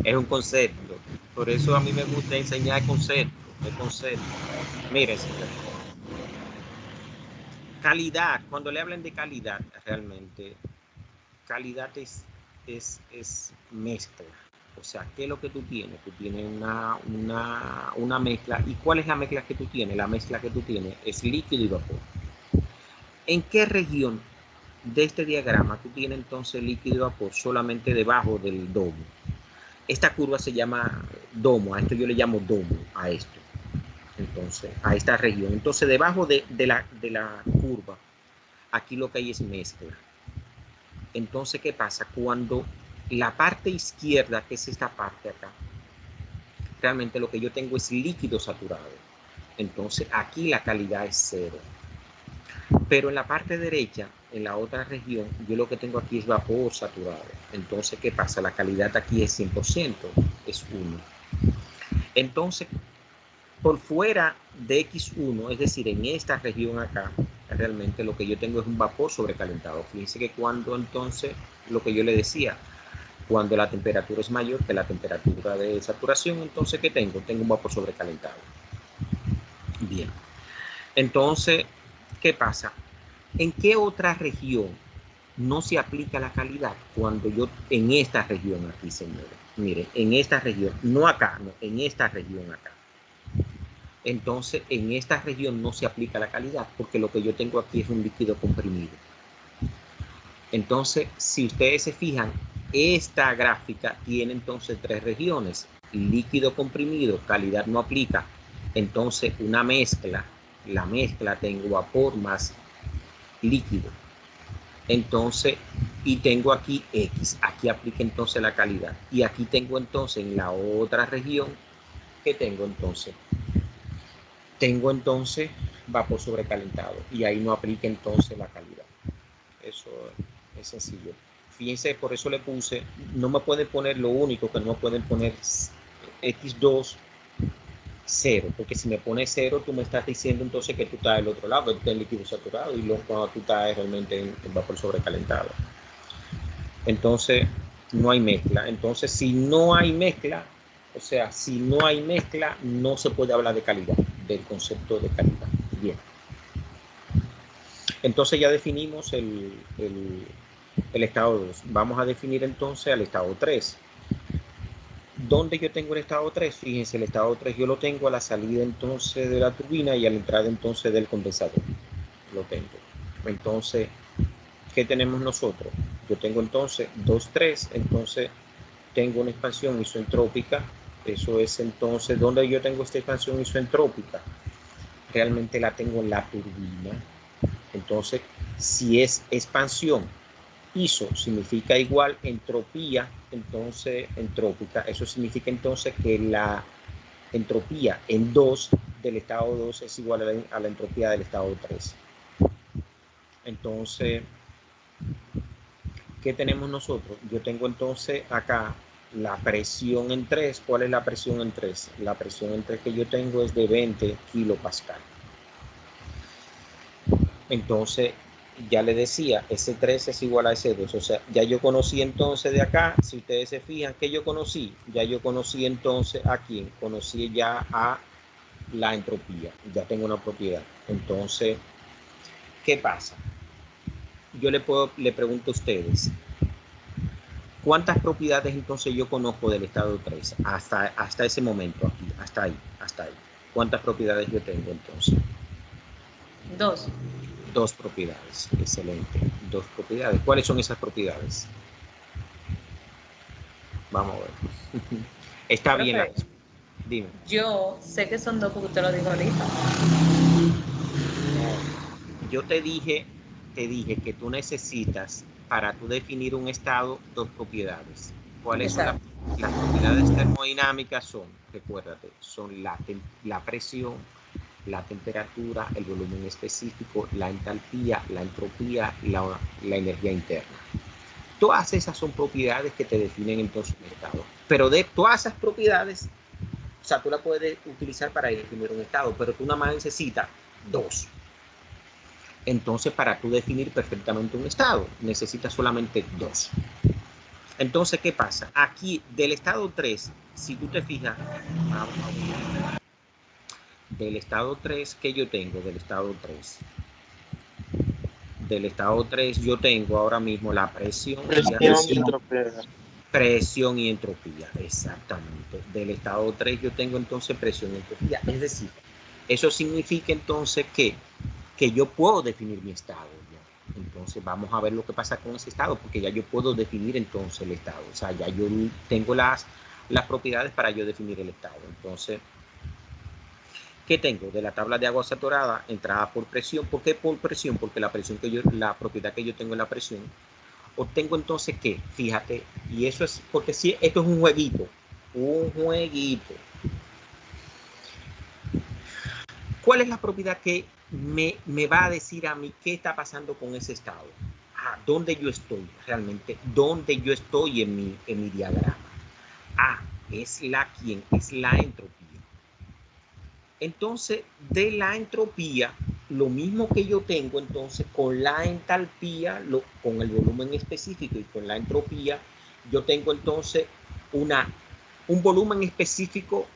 Es un concepto. Por eso a mí me gusta enseñar conceptos. El concepto. Miren, señores. Calidad, cuando le hablan de calidad, realmente, calidad es mezcla. O sea, ¿qué es lo que tú tienes? Tú tienes una mezcla. ¿Y cuál es la mezcla que tú tienes? La mezcla que tú tienes es líquido y vapor. ¿En qué región de este diagrama tú tienes entonces líquido y vapor? Solamente debajo del domo. Esta curva se llama domo, a esto yo le llamo domo, a esto. Entonces, a esta región. Entonces, debajo de la curva, aquí lo que hay es mezcla. Entonces, ¿qué pasa? Cuando la parte izquierda, que es esta parte acá, realmente lo que yo tengo es líquido saturado. Entonces, aquí la calidad es 0. Pero en la parte derecha, en la otra región, yo lo que tengo aquí es vapor saturado. Entonces, ¿qué pasa? La calidad aquí es 100%, es 1. Entonces, por fuera de X1, es decir, en esta región acá, realmente lo que yo tengo es un vapor sobrecalentado. Fíjense que cuando entonces, lo que yo le decía, cuando la temperatura es mayor que la temperatura de saturación, entonces, ¿qué tengo? Tengo un vapor sobrecalentado. Bien. Entonces, ¿qué pasa? ¿En qué otra región no se aplica la calidad? Cuando yo, en esta región aquí, señores, miren, en esta región, no acá, no, en esta región acá. Entonces, en esta región no se aplica la calidad porque lo que yo tengo aquí es un líquido comprimido. Entonces, si ustedes se fijan, esta gráfica tiene entonces 3 regiones. Líquido comprimido, calidad no aplica. Entonces, una mezcla, la mezcla tengo vapor más líquido. Entonces, y tengo aquí X, aquí aplica entonces la calidad. Y aquí tengo entonces en la otra región, ¿qué tengo entonces? Tengo entonces vapor sobrecalentado y ahí no aplica entonces la calidad. Eso es sencillo. Fíjense, por eso le puse, no me pueden poner lo único que no me pueden poner X2 0, porque si me pones 0 tú me estás diciendo entonces que tú estás del otro lado, que tú estás en líquido saturado y cuando tú estás realmente en vapor sobrecalentado. Entonces no hay mezcla. Entonces si no hay mezcla, o sea, si no hay mezcla, no se puede hablar de calidad, del concepto de calidad. Bien. Entonces ya definimos el estado 2. Vamos a definir entonces al estado 3. ¿Dónde yo tengo el estado 3? Fíjense, el estado 3 yo lo tengo a la salida entonces de la turbina y a la entrada entonces del condensador. Lo tengo. Entonces, ¿qué tenemos nosotros? Yo tengo entonces 2,3, entonces tengo una expansión isentrópica. Eso es entonces, ¿dónde yo tengo esta expansión isentrópica? Realmente la tengo en la turbina. Entonces, si es expansión, iso significa igual, entropía, entonces entrópica. Eso significa entonces que la entropía en 2 del estado 2 es igual a la entropía del estado 3. Entonces, ¿qué tenemos nosotros? Yo tengo entonces acá la presión en 3. ¿Cuál es la presión en 3? La presión en 3 que yo tengo es de 20 kilopascal. Entonces, ya le decía, S3 es igual a S2. O sea, ya yo conocí entonces de acá, si ustedes se fijan, ¿qué yo conocí? Ya yo conocí entonces a quién. Conocí ya a la entropía. Ya tengo una propiedad. Entonces, ¿qué pasa? Yo le pregunto a ustedes, ¿cuántas propiedades entonces yo conozco del estado 3? Hasta ese momento aquí, hasta ahí. ¿Cuántas propiedades yo tengo entonces? 2. 2 propiedades, excelente. 2 propiedades. ¿Cuáles son esas propiedades? Vamos a ver. Está Profe, bien la... Dime. yo sé que son 2 porque usted lo dijo ahorita. Yo te dije que tú necesitas, para tú definir un estado, 2 propiedades. ¿Cuáles son las propiedades termodinámicas? Son, recuérdate, son la presión, la temperatura, el volumen específico, la entalpía, la entropía, la energía interna. Todas esas son propiedades que te definen entonces un estado. Pero de todas esas propiedades, o sea, tú las puedes utilizar para definir un estado, pero tú nada más necesitas 2. Entonces, para tú definir perfectamente un estado, necesitas solamente 2. Entonces, ¿qué pasa? Aquí, del estado 3, si tú te fijas, del estado 3 que yo tengo, del estado 3 yo tengo ahora mismo la presión y entropía, exactamente. Del estado 3 yo tengo entonces presión y entropía. Es decir, eso significa entonces que yo puedo definir mi estado. ¿Ya? Entonces vamos a ver lo que pasa con ese estado, porque ya yo puedo definir entonces el estado. O sea, ya yo tengo las propiedades para yo definir el estado. Entonces, ¿qué tengo? De la tabla de agua saturada, entrada por presión. ¿Por qué por presión? Porque la propiedad que yo tengo en la presión, obtengo entonces que, fíjate, y eso es porque si esto es un jueguito. ¿Cuál es la propiedad que me va a decir a mí qué está pasando con ese estado? ¿Dónde yo estoy realmente? ¿Dónde yo estoy en mi diagrama? Es la entropía. Entonces, de la entropía, lo mismo que yo tengo entonces con la entalpía, con el volumen específico y con la entropía, yo tengo entonces un volumen específico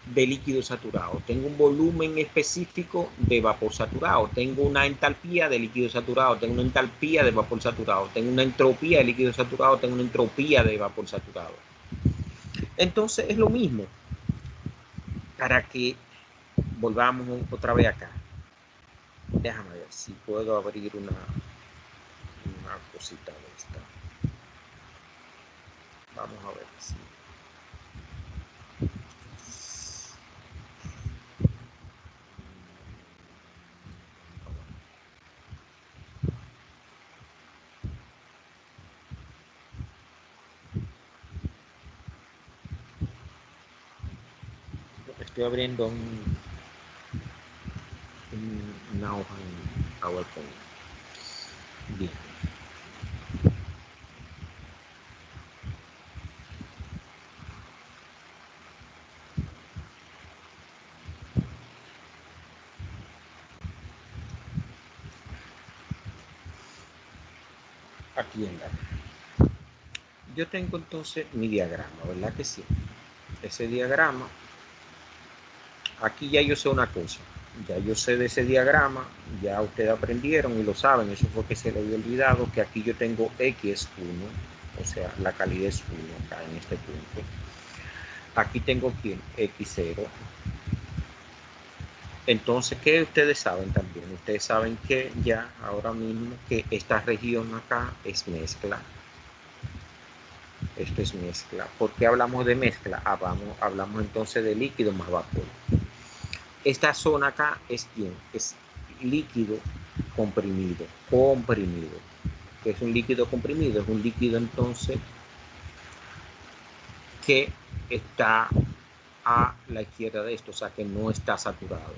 de líquido saturado, tengo un volumen específico de vapor saturado, tengo una entalpía de líquido saturado, tengo una entalpía de vapor saturado, tengo una entropía de líquido saturado, tengo una entropía de vapor saturado. Entonces es lo mismo. Para que volvamos otra vez acá. Déjame ver si puedo abrir una cosita de esta. Vamos a ver si. Estoy abriendo una hoja en PowerPoint. Bien. Aquí en la. Yo tengo entonces mi diagrama, ¿verdad que sí? Ese diagrama, aquí ya yo sé una cosa. Ya yo sé de ese diagrama, ya ustedes aprendieron y lo saben, eso fue que se le había olvidado, que aquí yo tengo X1, o sea, la calidad es 1 acá en este punto. Aquí tengo ¿quién? X0. Entonces, ¿qué ustedes saben también? Ustedes saben que ya ahora mismo que esta región acá es mezcla. Esto es mezcla. ¿Por qué hablamos de mezcla? Hablamos entonces de líquido más vapor. Esta zona acá es ¿quién? Es líquido comprimido. ¿Qué es un líquido comprimido? Es un líquido entonces que está a la izquierda de esto, o sea que no está saturado.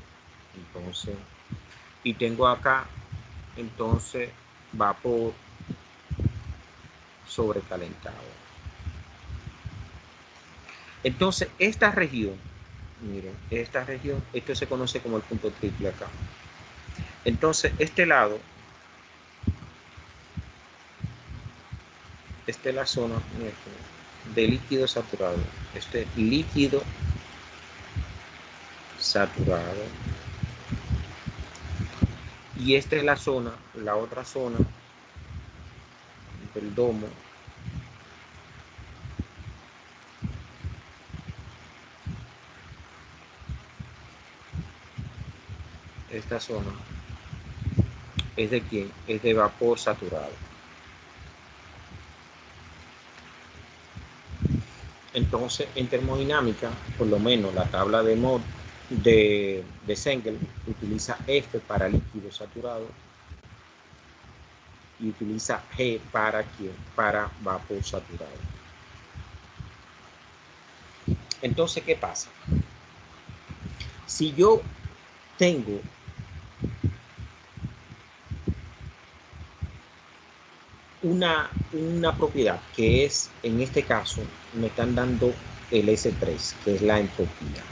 Entonces, y tengo acá entonces vapor sobrecalentado. Entonces, esta región, miren, esto se conoce como el punto triple acá. Entonces, este lado, esta es la zona de líquido saturado. Este líquido saturado. Y esta es la zona, la otra zona del domo. Esta zona es de ¿quién? Es de vapor saturado. Entonces, en termodinámica, por lo menos la tabla de Mott de Sengel utiliza F para líquido saturado y utiliza G para ¿quién? Para vapor saturado. Entonces, ¿qué pasa? Si yo tengo una propiedad que es, en este caso, me están dando el S3, que es la entropía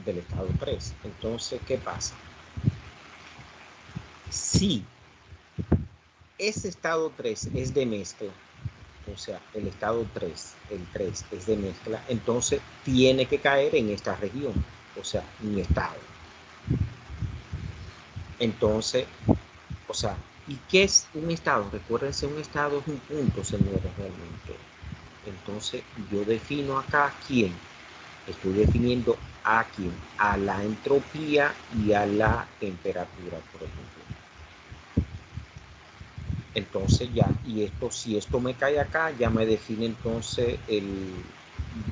del estado 3. Entonces, ¿qué pasa? Si ese estado 3 es de mezcla, o sea, el estado 3, el 3 es de mezcla, entonces tiene que caer en esta región, o sea, mi estado. Entonces, o sea, ¿y qué es un estado? Recuérdense, un estado es un punto, señores, realmente. Entonces, yo defino acá quién. Estoy definiendo a quién, a la entropía y a la temperatura, por ejemplo. Entonces ya, y esto, si esto me cae acá, ya me define entonces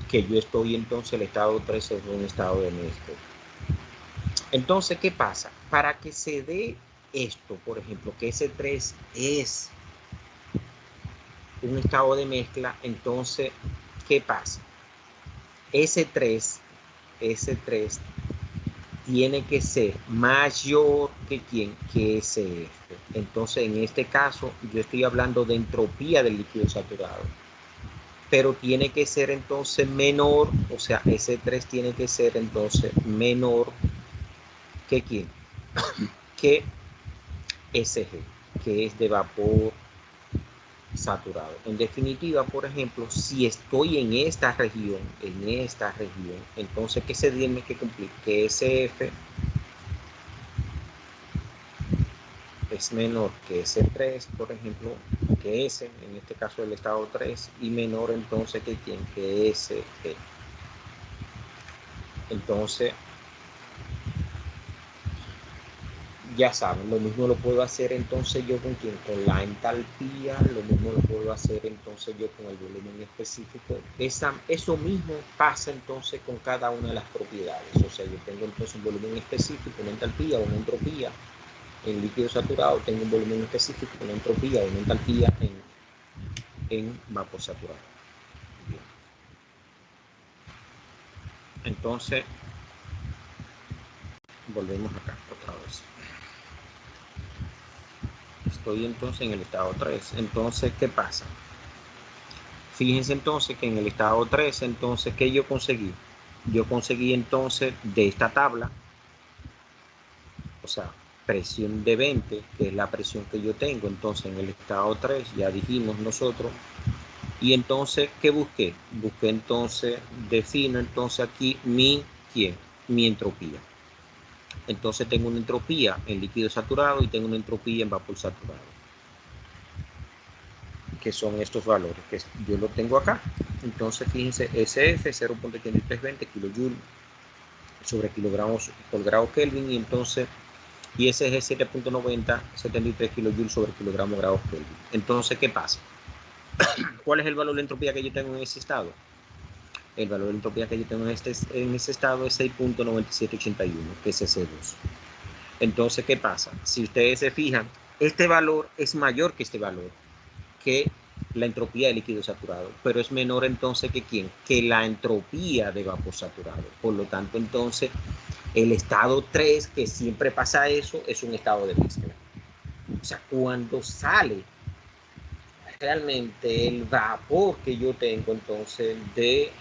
que yo estoy entonces, el estado 3 es un estado de mezcla. Entonces, ¿qué pasa? Para que se dé esto, por ejemplo, que ese 3 es un estado de mezcla, entonces, ¿qué pasa? Ese 3 tiene que ser mayor que quién, que SF. Entonces, en este caso, yo estoy hablando de entropía del líquido saturado. Pero tiene que ser entonces menor, o sea, ese 3 tiene que ser entonces menor que quién, que SG, que es de vapor saturado. En definitiva, por ejemplo, si estoy en esta región, entonces, ¿qué se tiene que cumplir? Que SF es menor que S3, por ejemplo, que S, en este caso el estado 3, y menor entonces que quién, que SG. Entonces, ya saben, lo mismo lo puedo hacer entonces yo con quién, con la entalpía, lo mismo lo puedo hacer entonces yo con el volumen específico. Eso mismo pasa entonces con cada una de las propiedades. O sea, yo tengo entonces un volumen específico, una entalpía, una entropía. En líquido saturado tengo un volumen específico, una entropía, una entalpía en vapor saturado. Bien. Entonces, volvemos acá otra vez. Estoy entonces en el estado 3. Entonces, ¿qué pasa? Fíjense entonces que en el estado 3, entonces, ¿qué yo conseguí? Yo conseguí entonces de esta tabla, o sea, presión de 20, que es la presión que yo tengo, entonces en el estado 3, ya dijimos nosotros, y entonces, ¿qué busqué? Busqué entonces, defino entonces aquí ¿quién? Mi entropía. Entonces tengo una entropía en líquido saturado y tengo una entropía en vapor saturado, que son estos valores que yo lo tengo acá. Entonces fíjense, SF 0.8320 kJ sobre kilogramos por grado Kelvin, y entonces ISG 7.9073 kJ sobre kilogramo grado Kelvin. Entonces, ¿qué pasa? ¿Cuál es el valor de entropía que yo tengo en ese estado? El valor de entropía que yo tengo en ese estado es 6.9781, que es ese 2. Entonces, ¿qué pasa? Si ustedes se fijan, este valor es mayor que este valor, que la entropía de líquido saturado, pero es menor entonces que ¿quién? Que la entropía de vapor saturado. Por lo tanto, entonces, el estado 3, que siempre pasa eso, es un estado de mezcla. O sea, cuando sale realmente el vapor que yo tengo entonces de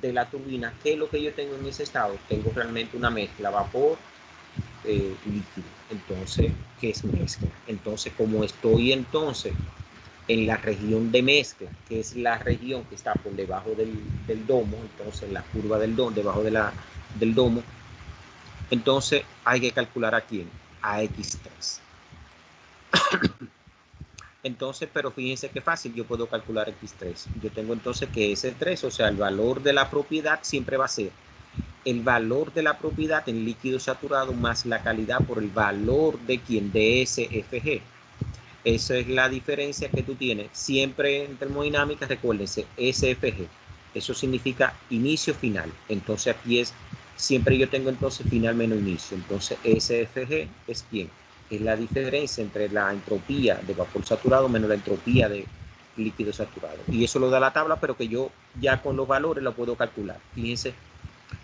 la turbina, ¿qué es lo que yo tengo en ese estado? Tengo realmente una mezcla vapor líquido. Entonces, ¿qué es mezcla? Entonces, como estoy entonces en la región de mezcla, que es la región que está por debajo del domo, entonces la curva del domo, debajo del domo, entonces hay que calcular a quién, a X3. Entonces, pero fíjense qué fácil, yo puedo calcular X3. Yo tengo entonces que ese 3, o sea, el valor de la propiedad siempre va a ser el valor de la propiedad en líquido saturado más la calidad por el valor de quién, de SFG. Esa es la diferencia que tú tienes. Siempre en termodinámica, recuérdense, SFG. Eso significa inicio final. Entonces aquí es, siempre yo tengo entonces final menos inicio. Entonces SFG es quién. Es la diferencia entre la entropía de vapor saturado menos la entropía de líquido saturado. Y eso lo da la tabla, pero que yo ya con los valores lo puedo calcular. Fíjense,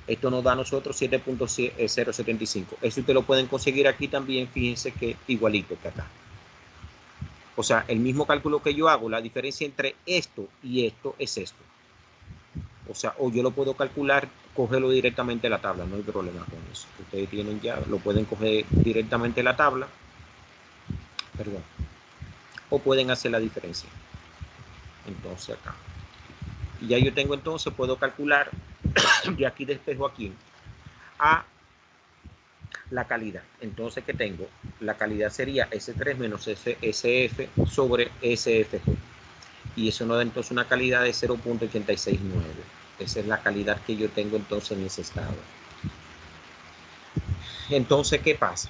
esto nos da a nosotros 7.075. Eso ustedes lo pueden conseguir aquí también. Fíjense que igualito que acá. O sea, el mismo cálculo que yo hago, la diferencia entre esto y esto es esto. O sea, o yo lo puedo calcular cógelo directamente de la tabla, no hay problema con eso. Ustedes tienen ya, lo pueden coger directamente de la tabla, perdón, o pueden hacer la diferencia. Entonces acá. Y ya yo tengo entonces, puedo calcular de aquí despejo aquí a la calidad. Entonces, ¿qué tengo? La calidad sería S3 menos SF sobre SFG. Y eso nos da entonces una calidad de 0.869. Esa es la calidad que yo tengo entonces en ese estado. Entonces, ¿qué pasa?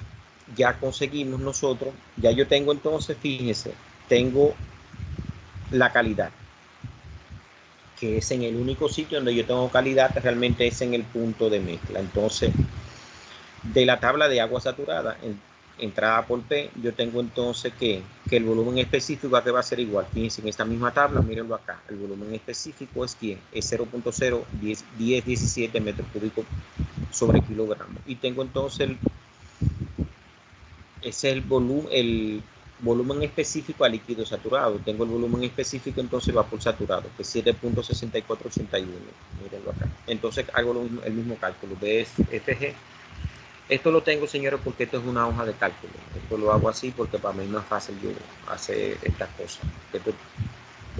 Ya conseguimos nosotros, ya yo tengo entonces, fíjense, tengo la calidad, que es en el único sitio donde yo tengo calidad, realmente es en el punto de mezcla. Entonces, de la tabla de agua saturada, entrada por P, yo tengo entonces que el volumen específico va a ser igual. Fíjense, en esta misma tabla, mírenlo acá, el volumen específico es ¿quién? Es 0.01017 metros cúbicos sobre kilogramo. Y tengo entonces ese es el volumen específico a líquido saturado. Tengo el volumen específico entonces vapor saturado, que es 7.6481. Mírenlo acá. Entonces hago el mismo cálculo, BFG. Esto lo tengo, señores, porque esto es una hoja de cálculo. Esto lo hago así porque para mí no es fácil yo hacer estas cosas. Esto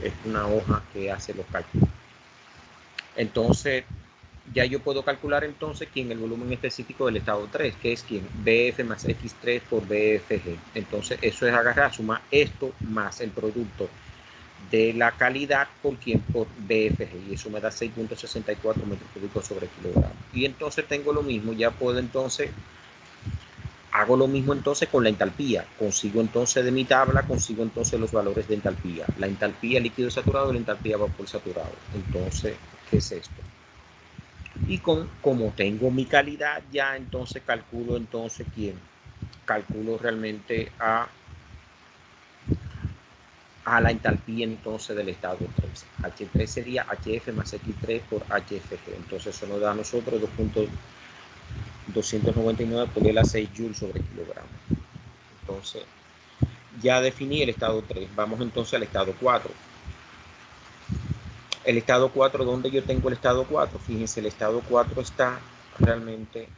es una hoja que hace los cálculos. Entonces, ya yo puedo calcular entonces quién el volumen específico del estado 3, que es quién, BF más X3 por BFG. Entonces, eso es agarrar, sumar esto más el producto de la calidad por BFG, y eso me da 6.64 metros cúbicos sobre kilogramo. Y entonces tengo lo mismo, ya puedo entonces, hago lo mismo entonces con la entalpía, consigo entonces de mi tabla, consigo entonces los valores de entalpía, la entalpía líquido saturado y la entalpía vapor saturado. Entonces, ¿qué es esto? Y como tengo mi calidad ya, entonces calculo entonces quién, calculo realmente a la entalpía entonces del estado 3. H3 sería HF más X3 por HFG. Entonces eso nos da a nosotros 2.299 por el a 6 joules sobre kilogramo. Entonces ya definí el estado 3. Vamos entonces al estado 4. El estado 4, ¿dónde yo tengo el estado 4? Fíjense, el estado 4 está realmente,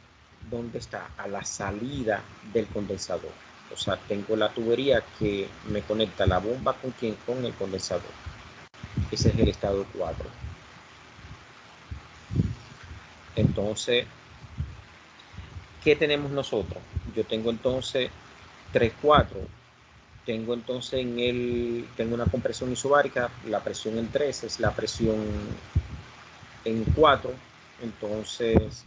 ¿dónde está? A la salida del condensador. O sea, tengo la tubería que me conecta la bomba con el condensador. Ese es el estado 4. Entonces, ¿qué tenemos nosotros? Yo tengo entonces 3.4. Tengo entonces tengo una compresión isobárica, la presión en 3 es la presión en 4. Entonces,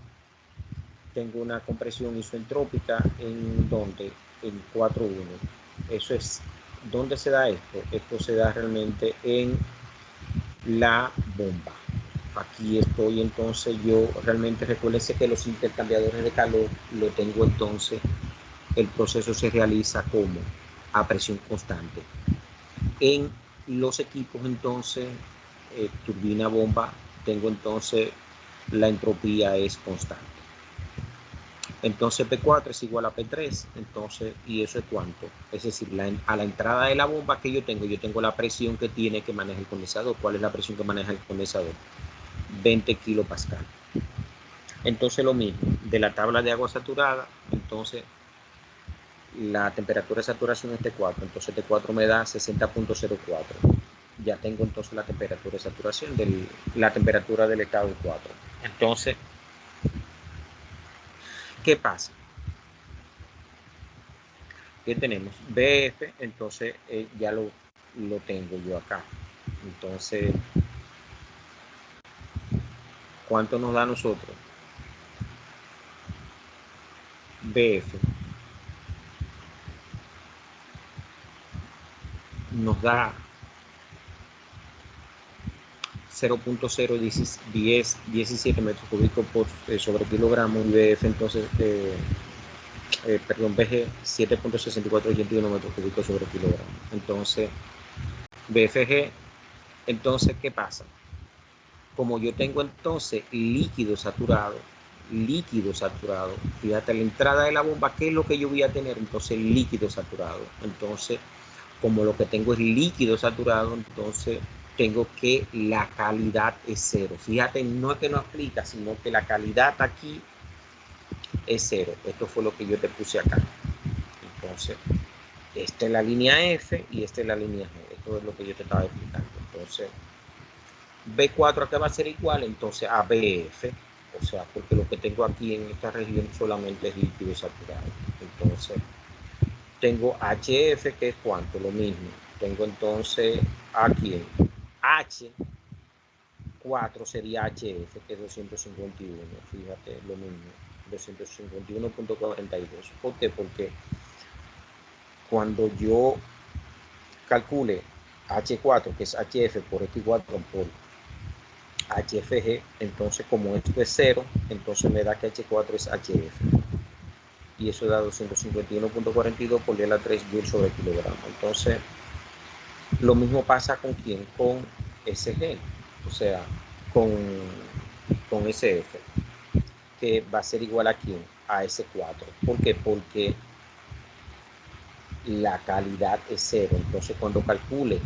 tengo una compresión isoentrópica en donde en 4.1. Eso es, ¿dónde se da esto? Esto se da realmente en la bomba. Aquí estoy entonces, yo realmente recuérdense que los intercambiadores de calor lo tengo entonces, el proceso se realiza como a presión constante. En los equipos entonces, turbina bomba, tengo entonces la entropía es constante. Entonces P4 es igual a P3, entonces, ¿y eso es cuánto? Es decir, a la entrada de la bomba que yo tengo la presión que tiene que manejar el condensador. ¿Cuál es la presión que maneja el condensador? 20 kilopascal. Entonces lo mismo, de la tabla de agua saturada, entonces la temperatura de saturación es T4, entonces T4 me da 60.04. Ya tengo entonces la temperatura de saturación, la temperatura del estado 4. Entonces, ¿qué pasa? ¿Qué tenemos? BF, entonces ya lo tengo yo acá. Entonces, ¿cuánto nos da a nosotros? BF nos da 0.017 metros cúbicos sobre kilogramo, y BF entonces, perdón, BG 7.6481 metros cúbicos sobre kilogramo. Entonces, BFG, entonces, ¿qué pasa? Como yo tengo entonces líquido saturado, fíjate, la entrada de la bomba, ¿qué es lo que yo voy a tener? Entonces, líquido saturado. Entonces, como lo que tengo es líquido saturado, entonces tengo que la calidad es 0. Fíjate, no es que no aplica, sino que la calidad aquí es 0. Esto fue lo que yo te puse acá. Entonces, esta es la línea F y esta es la línea G. Esto es lo que yo te estaba explicando. Entonces, B4 acá va a ser igual entonces a BF. O sea, porque lo que tengo aquí en esta región solamente es líquido saturado. Entonces, tengo HF, que es cuánto, lo mismo. Tengo entonces aquí H4 sería HF, que es 251. Fíjate, lo mismo, 251.42. ¿Por qué? Porque cuando yo calcule H4, que es HF por X4 por HFG, entonces como esto es 0, entonces me da que H4 es HF. Y eso da 251.42 por 10 a la 3 joules sobre kilogramo. Entonces, lo mismo pasa con quién, con SG, o sea, con SF, que va a ser igual a quién, a S4. ¿Por qué? Porque la calidad es 0. Entonces, cuando calcule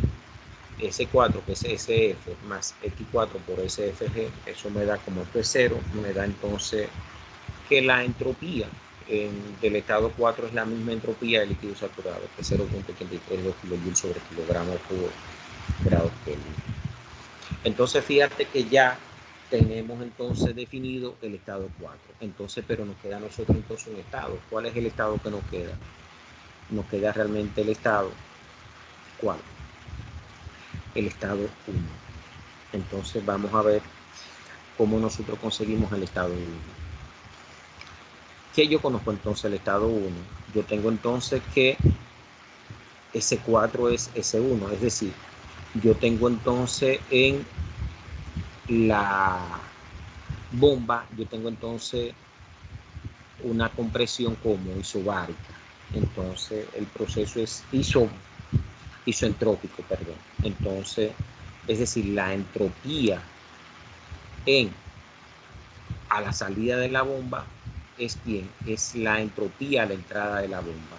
S4, que es SF, más X4 por SFG, eso me da, como esto es 0, me da entonces que la entropía del estado 4 es la misma entropía del líquido saturado, que es 0.83 kilojoules sobre kilogramo por grado Kelvin. Entonces fíjate que ya tenemos entonces definido el estado 4. Entonces, pero nos queda a nosotros entonces un estado. ¿Cuál es el estado que nos queda? Nos queda realmente el estado, ¿cuál? El estado 1. Entonces vamos a ver cómo nosotros conseguimos el estado 1. ¿Qué yo conozco entonces el estado 1? Yo tengo entonces que S4 es S1, es decir, yo tengo entonces en la bomba, yo tengo entonces una compresión como isobárica. Entonces el proceso es isoentrópico, perdón. Entonces, es decir, la entropía a la salida de la bomba es ¿quién? Es la entropía a la entrada de la bomba.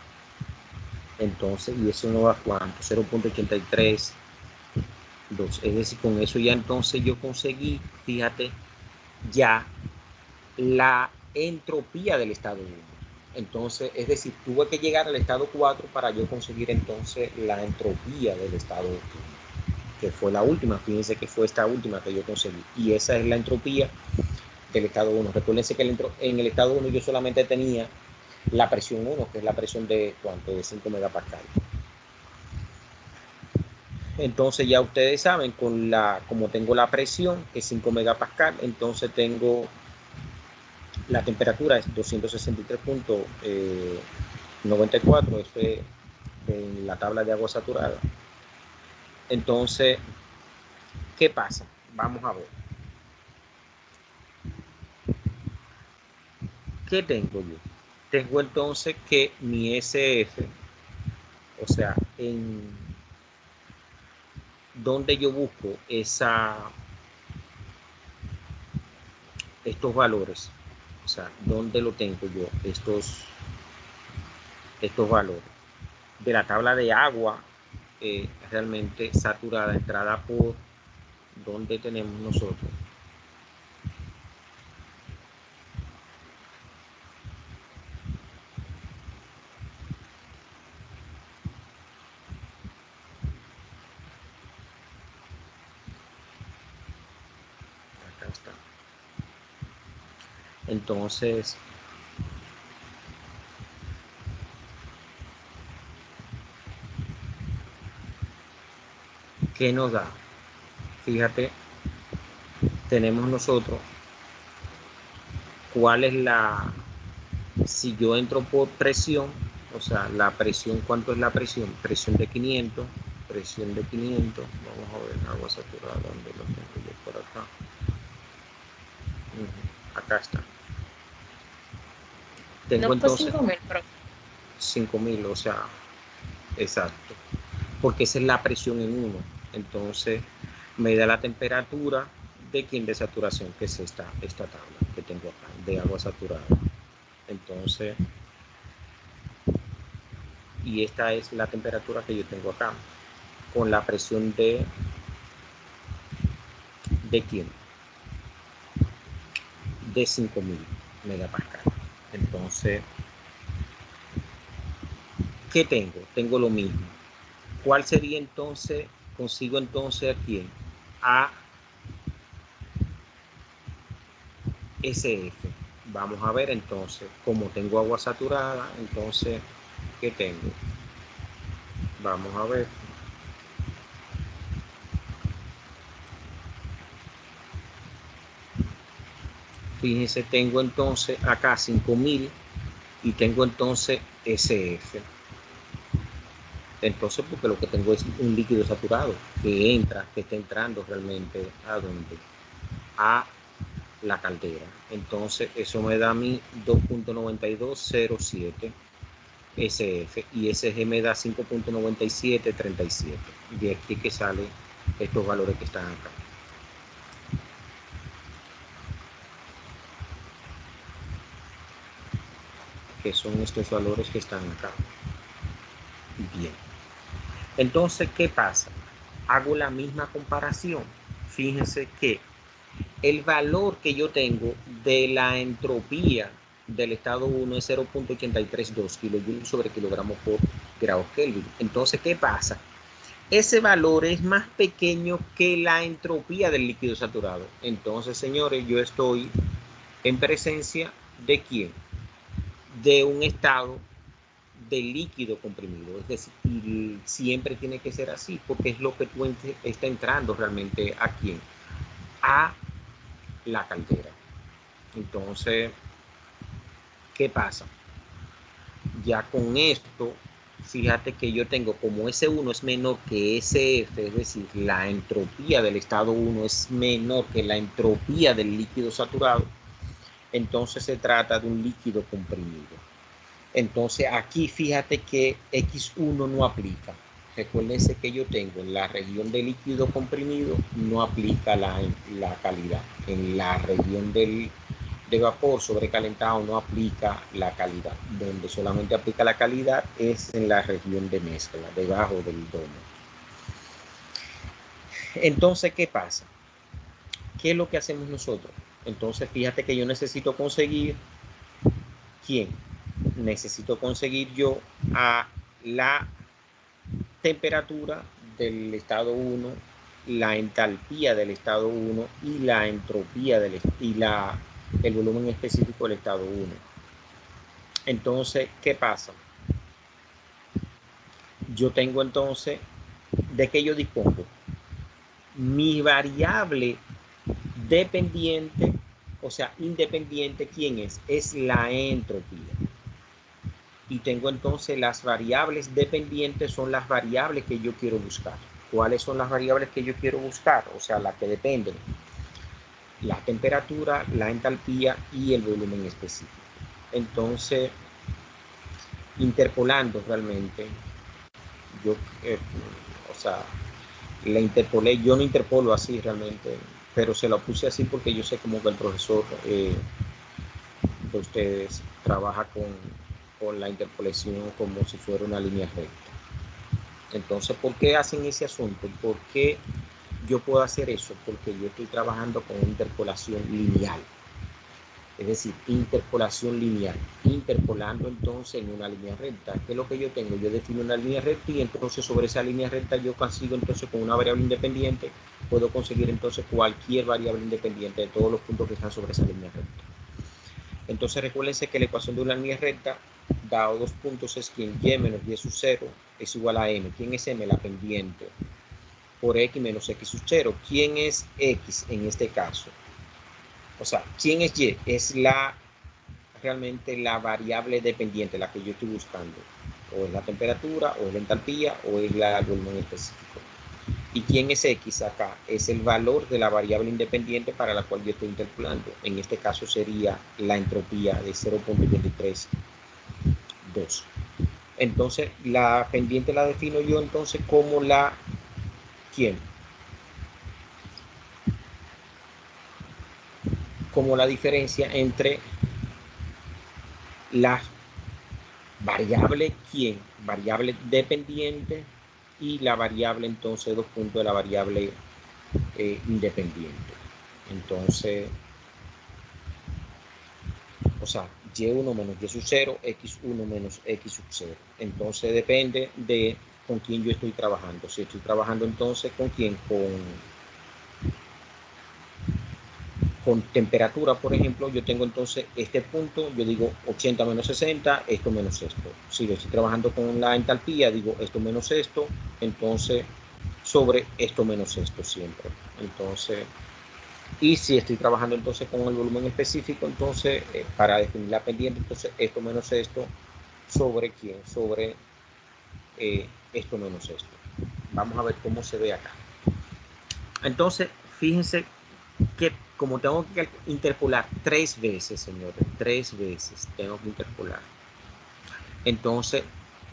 Entonces, y eso no va a cuánto, 0.83, 2. Es decir, con eso ya entonces yo conseguí, fíjate, ya la entropía del estado 1. Entonces, es decir, tuve que llegar al estado 4 para yo conseguir entonces la entropía del estado 1, que fue la última. Fíjense que fue esta última que yo conseguí. Y esa es la entropía del estado 1. Recuérdense que en el estado 1 yo solamente tenía la presión 1, que es la presión de ¿cuánto? De 5 megapascal. Entonces ya ustedes saben, como tengo la presión, que es 5 megapascal, entonces tengo la temperatura es 263.94, eso es en la tabla de agua saturada. Entonces, ¿qué pasa? Vamos a ver. ¿Qué tengo yo? Tengo entonces que mi SF, o sea, en donde yo busco estos valores, o sea, ¿dónde lo tengo yo? Estos valores de la tabla de agua realmente saturada, entrada por donde tenemos nosotros. Acá está. Entonces, ¿qué nos da? Fíjate, tenemos nosotros cuál es si yo entro por presión, o sea, la presión, ¿cuánto es la presión? Presión de 500, vamos a ver, agua saturada, ¿dónde lo tengo yo? Por acá. Acá está. Tengo No, pues entonces 5.000, pero 5.000, o sea, exacto, porque esa es la presión en 1. Entonces me da la temperatura de saturación, que es esta tabla que tengo acá, de agua saturada. Entonces, y esta es la temperatura que yo tengo acá, con la presión de ¿De quién? De 5000 megapascal. Entonces, ¿qué tengo? Tengo lo mismo. ¿Cuál sería entonces? Consigo entonces a quién? A SF. Vamos a ver entonces, como tengo agua saturada, entonces, ¿qué tengo? Vamos a ver. Fíjense, tengo entonces acá 5000 y tengo entonces SF. Entonces, porque lo que tengo es un líquido saturado que entra, que está entrando realmente a dónde? A la caldera. Entonces, eso me da a mí 2.9207 SF y SG me da 5.9737. De aquí que salen estos valores que están acá. Que son estos valores que están acá. Bien. Entonces, ¿qué pasa? Hago la misma comparación. Fíjense que el valor que yo tengo de la entropía del estado 1 es 0.832 kilojoules sobre kilogramo por grado Kelvin. Entonces, ¿qué pasa? Ese valor es más pequeño que la entropía del líquido saturado. Entonces, señores, yo estoy en presencia de ¿quién? De un estado de líquido comprimido. Es decir, siempre tiene que ser así, porque es lo que tú está entrando realmente a ¿quién? A la caldera. Entonces, ¿qué pasa? Ya con esto, fíjate que yo tengo como S1 es menor que SF, es decir, la entropía del estado 1 es menor que la entropía del líquido saturado, entonces se trata de un líquido comprimido. Entonces aquí fíjate que X1 no aplica. Recuérdense que yo tengo en la región de líquido comprimido no aplica la calidad. En la región de vapor sobrecalentado no aplica la calidad. Donde solamente aplica la calidad es en la región de mezcla, debajo del domo. Entonces, ¿qué pasa? ¿Qué es lo que hacemos nosotros? Entonces, fíjate que yo necesito conseguir ¿quién? Necesito conseguir yo a la temperatura del estado 1, la entalpía del estado 1 y la entropía el volumen específico del estado 1. Entonces, ¿qué pasa? Yo tengo entonces, ¿de qué yo dispongo? Mi variable dependiente, o sea, independiente, ¿quién es? Es la entropía. Y tengo entonces las variables dependientes, son las variables que yo quiero buscar. ¿Cuáles son las variables que yo quiero buscar? O sea, las que dependen. La temperatura, la entalpía y el volumen específico. Entonces, interpolando realmente, yo, o sea, la interpolé, yo no interpolo así realmente, pero se lo puse así porque yo sé como que el profesor de ustedes trabaja con la interpolación como si fuera una línea recta. Entonces, ¿por qué hacen ese asunto? ¿Por qué yo puedo hacer eso? Porque yo estoy trabajando con interpolación lineal. Es decir, interpolación lineal. Interpolando entonces en una línea recta. ¿Qué es lo que yo tengo? Yo defino una línea recta y entonces sobre esa línea recta yo consigo entonces con una variable independiente, puedo conseguir entonces cualquier variable independiente de todos los puntos que están sobre esa línea recta. Entonces recuérdense que la ecuación de una línea recta dado dos puntos es quien y menos y sub 0 es igual a m. ¿Quién es m? La pendiente por x menos x sub 0. ¿Quién es x en este caso? O sea, ¿quién es y? Es realmente la variable dependiente, la que yo estoy buscando. O es la temperatura, o es la entalpía, o es el volumen específico. ¿Y quién es x acá? Es el valor de la variable independiente para la cual yo estoy interpolando. En este caso sería la entropía de 0.232. Entonces, la pendiente la defino yo entonces como la ¿quién? Como la diferencia entre la variable ¿quién? Variable dependiente y la variable entonces dos puntos de la variable independiente. Entonces, o sea, Y1 menos Y sub 0, X1 menos X sub 0. Entonces depende de con quién yo estoy trabajando. Si estoy trabajando entonces con quién, con temperatura, por ejemplo, yo tengo entonces este punto, yo digo 80 menos 60, esto menos esto. Si lo estoy trabajando con la entalpía, digo esto menos esto, entonces sobre esto menos esto siempre. Entonces, y si estoy trabajando entonces con el volumen específico, entonces para definir la pendiente, entonces esto menos esto sobre quién, sobre esto menos esto. Vamos a ver cómo se ve acá. Entonces, fíjense que como tengo que interpolar 3 veces, señores, 3 veces tengo que interpolar. Entonces,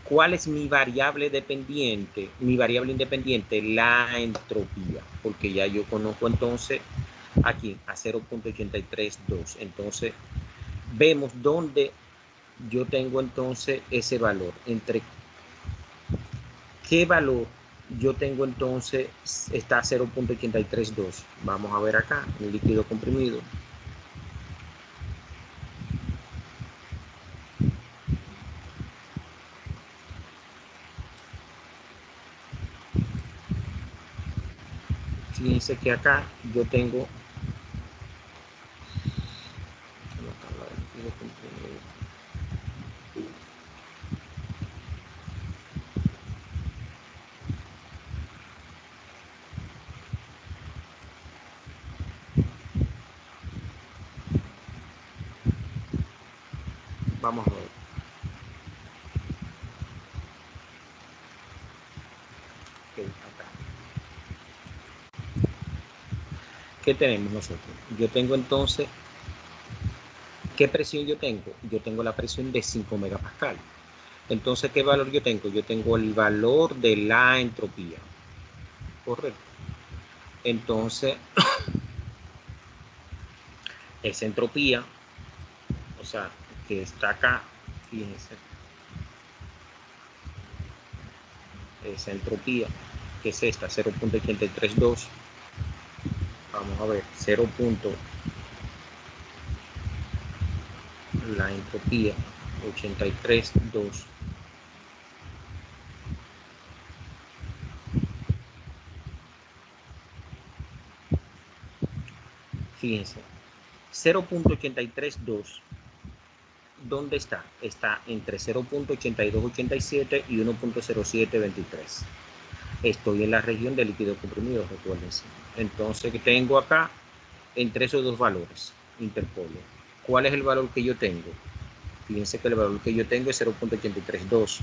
¿cuál es mi variable dependiente? Mi variable independiente, la entropía, porque ya yo conozco entonces aquí a 0.832. Entonces, vemos dónde yo tengo entonces ese valor, entre qué valor yo tengo entonces está 0.832. Vamos a ver acá, el líquido comprimido. Fíjense que acá yo tengo vamos a ver. Okay, acá. ¿Qué tenemos nosotros? Yo tengo entonces, ¿qué presión yo tengo? Yo tengo la presión de 5 megapascal. Entonces, ¿qué valor yo tengo? Yo tengo el valor de la entropía. Correcto. Entonces, esa entropía, o sea, que está acá, fíjense, esa entropía, que es esta, 0.832, vamos a ver, 0. La entropía, 83.2. Fíjense, 0.832, ¿dónde está? Está entre 0.8287 y 1.0723. Estoy en la región de líquido comprimido, recuérdense. Entonces, ¿qué tengo acá? Entre esos dos valores, interpolo. ¿Cuál es el valor que yo tengo? Fíjense que el valor que yo tengo es 0.832.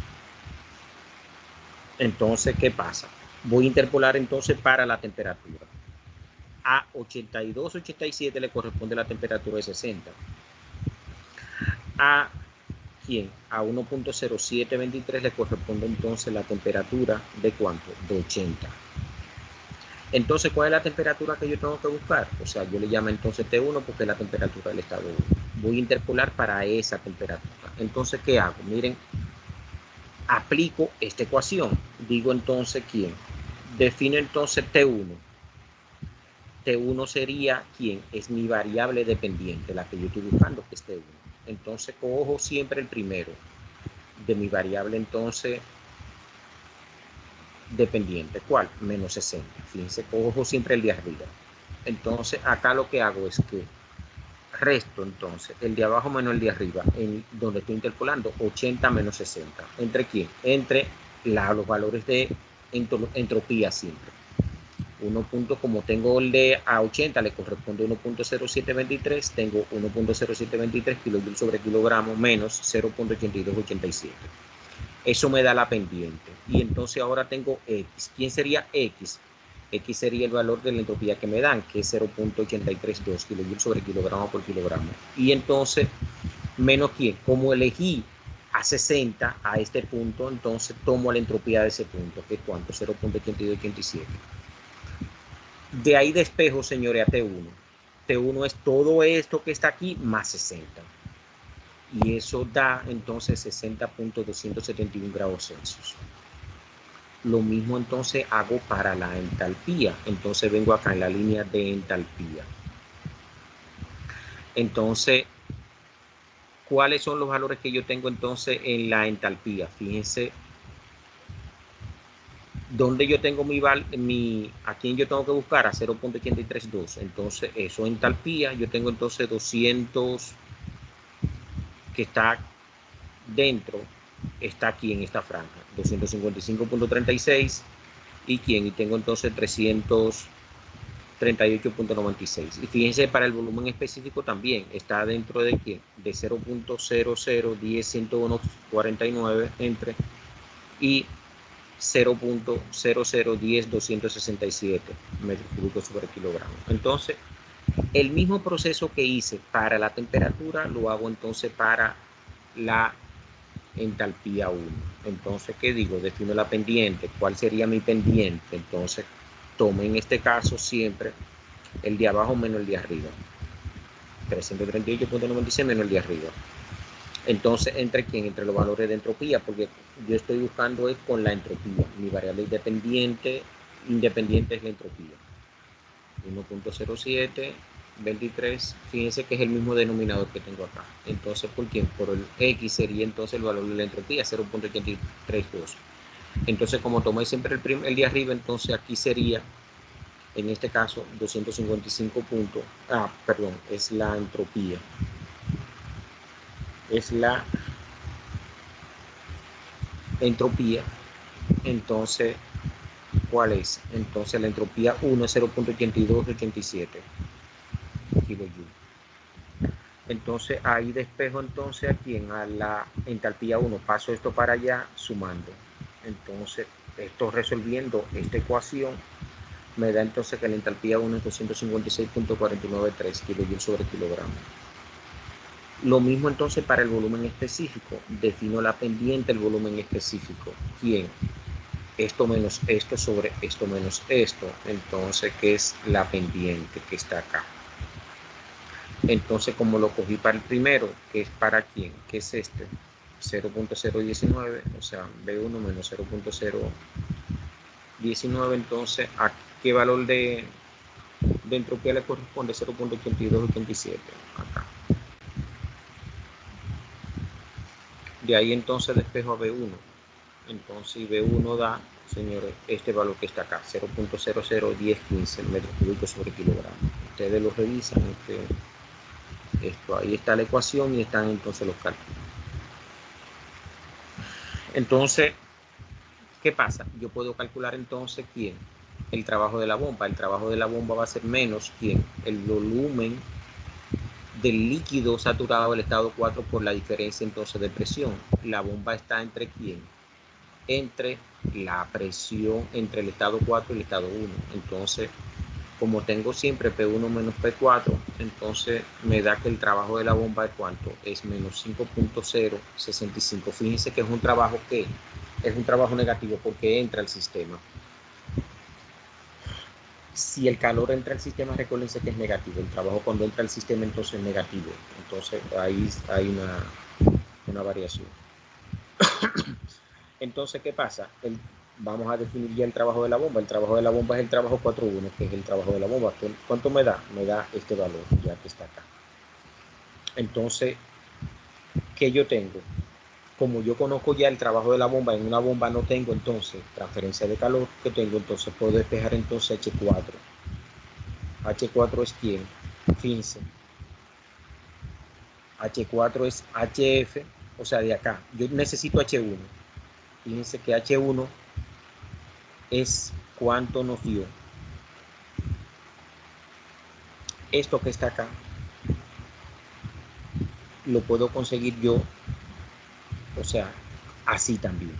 Entonces, ¿qué pasa? Voy a interpolar entonces para la temperatura. A 82-87 le corresponde la temperatura de 60. A ¿quién? A 1.0723 le corresponde entonces la temperatura de ¿cuánto? De 80. Entonces, ¿cuál es la temperatura que yo tengo que buscar? O sea, yo le llamo entonces T1 porque es la temperatura del estado 1. Voy a interpolar para esa temperatura. Entonces, ¿qué hago? Miren, aplico esta ecuación. Digo entonces, ¿quién? Defino entonces T1. T1 sería ¿quién? Es mi variable dependiente, la que yo estoy buscando, que es T1. Entonces, cojo siempre el primero de mi variable entonces dependiente. ¿Cuál? Menos 60. Fíjense, cojo siempre el de arriba. Entonces, acá lo que hago es que resto entonces el de abajo menos el de arriba, en donde estoy interpolando 80 menos 60. ¿Entre quién? Entre los valores de entropía siempre. Como tengo el de a 80 le corresponde 1.0723, tengo 1.0723 kilojoules sobre kilogramo menos 0.8287. Eso me da la pendiente. Y entonces ahora tengo X. ¿Quién sería X? X sería el valor de la entropía que me dan, que es 0.832 kilojoules sobre kilogramo por kilogramo. Y entonces, menos quién. Como elegí a 60 a este punto, entonces tomo la entropía de ese punto, que es cuánto, 0.8287. De ahí despejo, señores, a T1. T1 es todo esto que está aquí más 60. Y eso da entonces 60.271 grados Celsius. Lo mismo entonces hago para la entalpía. Entonces vengo acá en la línea de entalpía. Entonces, ¿cuáles son los valores que yo tengo entonces en la entalpía? Fíjense, donde yo tengo a quién yo tengo que buscar, a 0.832. Entonces, eso entalpía, yo tengo entonces 200 que está dentro, está aquí en esta franja, 255.36 y quién, y tengo entonces 338.96. Y fíjense, para el volumen específico también está dentro de quién, de 0.0010.101.49 entre y 0.0010.267 metros cúbicos sobre kilogramo. Entonces, el mismo proceso que hice para la temperatura lo hago entonces para la entalpía 1. Entonces, ¿qué digo? Defino la pendiente. ¿Cuál sería mi pendiente? Entonces, tome en este caso siempre el de abajo menos el de arriba. 338.96 menos el de arriba. Entonces, ¿entre quién? Entre los valores de entropía, porque yo estoy buscando es con la entropía. Mi variable independiente es la entropía. 1.07, 23, fíjense que es el mismo denominador que tengo acá. Entonces, ¿por quién? Por el X sería entonces el valor de la entropía, 0.832. Entonces, como tomé siempre el de arriba, entonces aquí sería, en este caso, 255 puntos. Perdón, es la entropía. Es la entropía. Entonces, ¿cuál es? Entonces, la entropía 1 es 0.8287 kilojoule. Entonces, ahí despejo entonces aquí a la entalpía 1. Paso esto para allá sumando. Entonces, esto resolviendo esta ecuación me da entonces que la entalpía 1 es 256.493 kilojoule sobre kilogramo. Lo mismo entonces para el volumen específico. Defino la pendiente del volumen específico. ¿Quién? Esto menos esto sobre esto menos esto. Entonces, ¿qué es la pendiente que está acá? Entonces, como lo cogí para el primero, que es para quién, que es este, 0.019, o sea, B1 menos 0.019, entonces, ¿a qué valor de entropía le corresponde? 0.8287, acá. De ahí entonces despejo a B1. Entonces, B1 da, señores, este valor que está acá, 0.001015 metros cúbicos sobre kilogramo. Ustedes lo revisan, esto, ahí está la ecuación y están entonces los cálculos. Entonces, ¿qué pasa? Yo puedo calcular entonces quién, el trabajo de la bomba. El trabajo de la bomba va a ser menos quién, el volumen del líquido saturado del estado 4 por la diferencia entonces de presión. La bomba está entre quién, entre la presión entre el estado 4 y el estado 1. Entonces, como tengo siempre P1 menos P4, entonces me da que el trabajo de la bomba es cuánto, es menos 5.065. Fíjense que es un trabajo negativo porque entra al sistema. Si el calor entra al sistema, recuérdense que es negativo. El trabajo cuando entra al sistema entonces es negativo. Entonces ahí hay una variación. Entonces, ¿qué pasa? Vamos a definir ya el trabajo de la bomba. El trabajo de la bomba es el trabajo 4.1, que es el trabajo de la bomba. ¿Cuánto me da? Me da este valor, ya que está acá. Entonces, ¿qué yo tengo? Como yo conozco ya el trabajo de la bomba, en una bomba no tengo entonces transferencia de calor, que tengo entonces, puedo despejar entonces H4. H4 es quién? Fíjense. H4 es HF, o sea, de acá. Yo necesito H1. Fíjense que H1 es cuánto nos dio. Esto que está acá lo puedo conseguir yo, o sea, así también,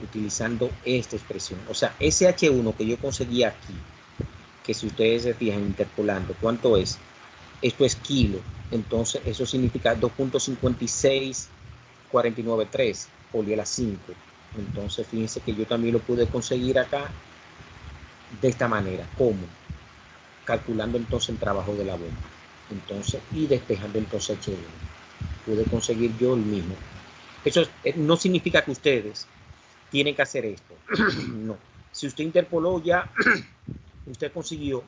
utilizando esta expresión. O sea, ese H1 que yo conseguí aquí, que si ustedes se fijan interpolando, ¿cuánto es? Esto es kilo, entonces eso significa 2.56493 por la 5. Entonces fíjense que yo también lo pude conseguir acá de esta manera. ¿Cómo? Calculando entonces el trabajo de la bomba. Entonces, y despejando entonces H1. Pude conseguir yo el mismo. Eso no significa que ustedes tienen que hacer esto. No. Si usted interpoló ya, usted consiguió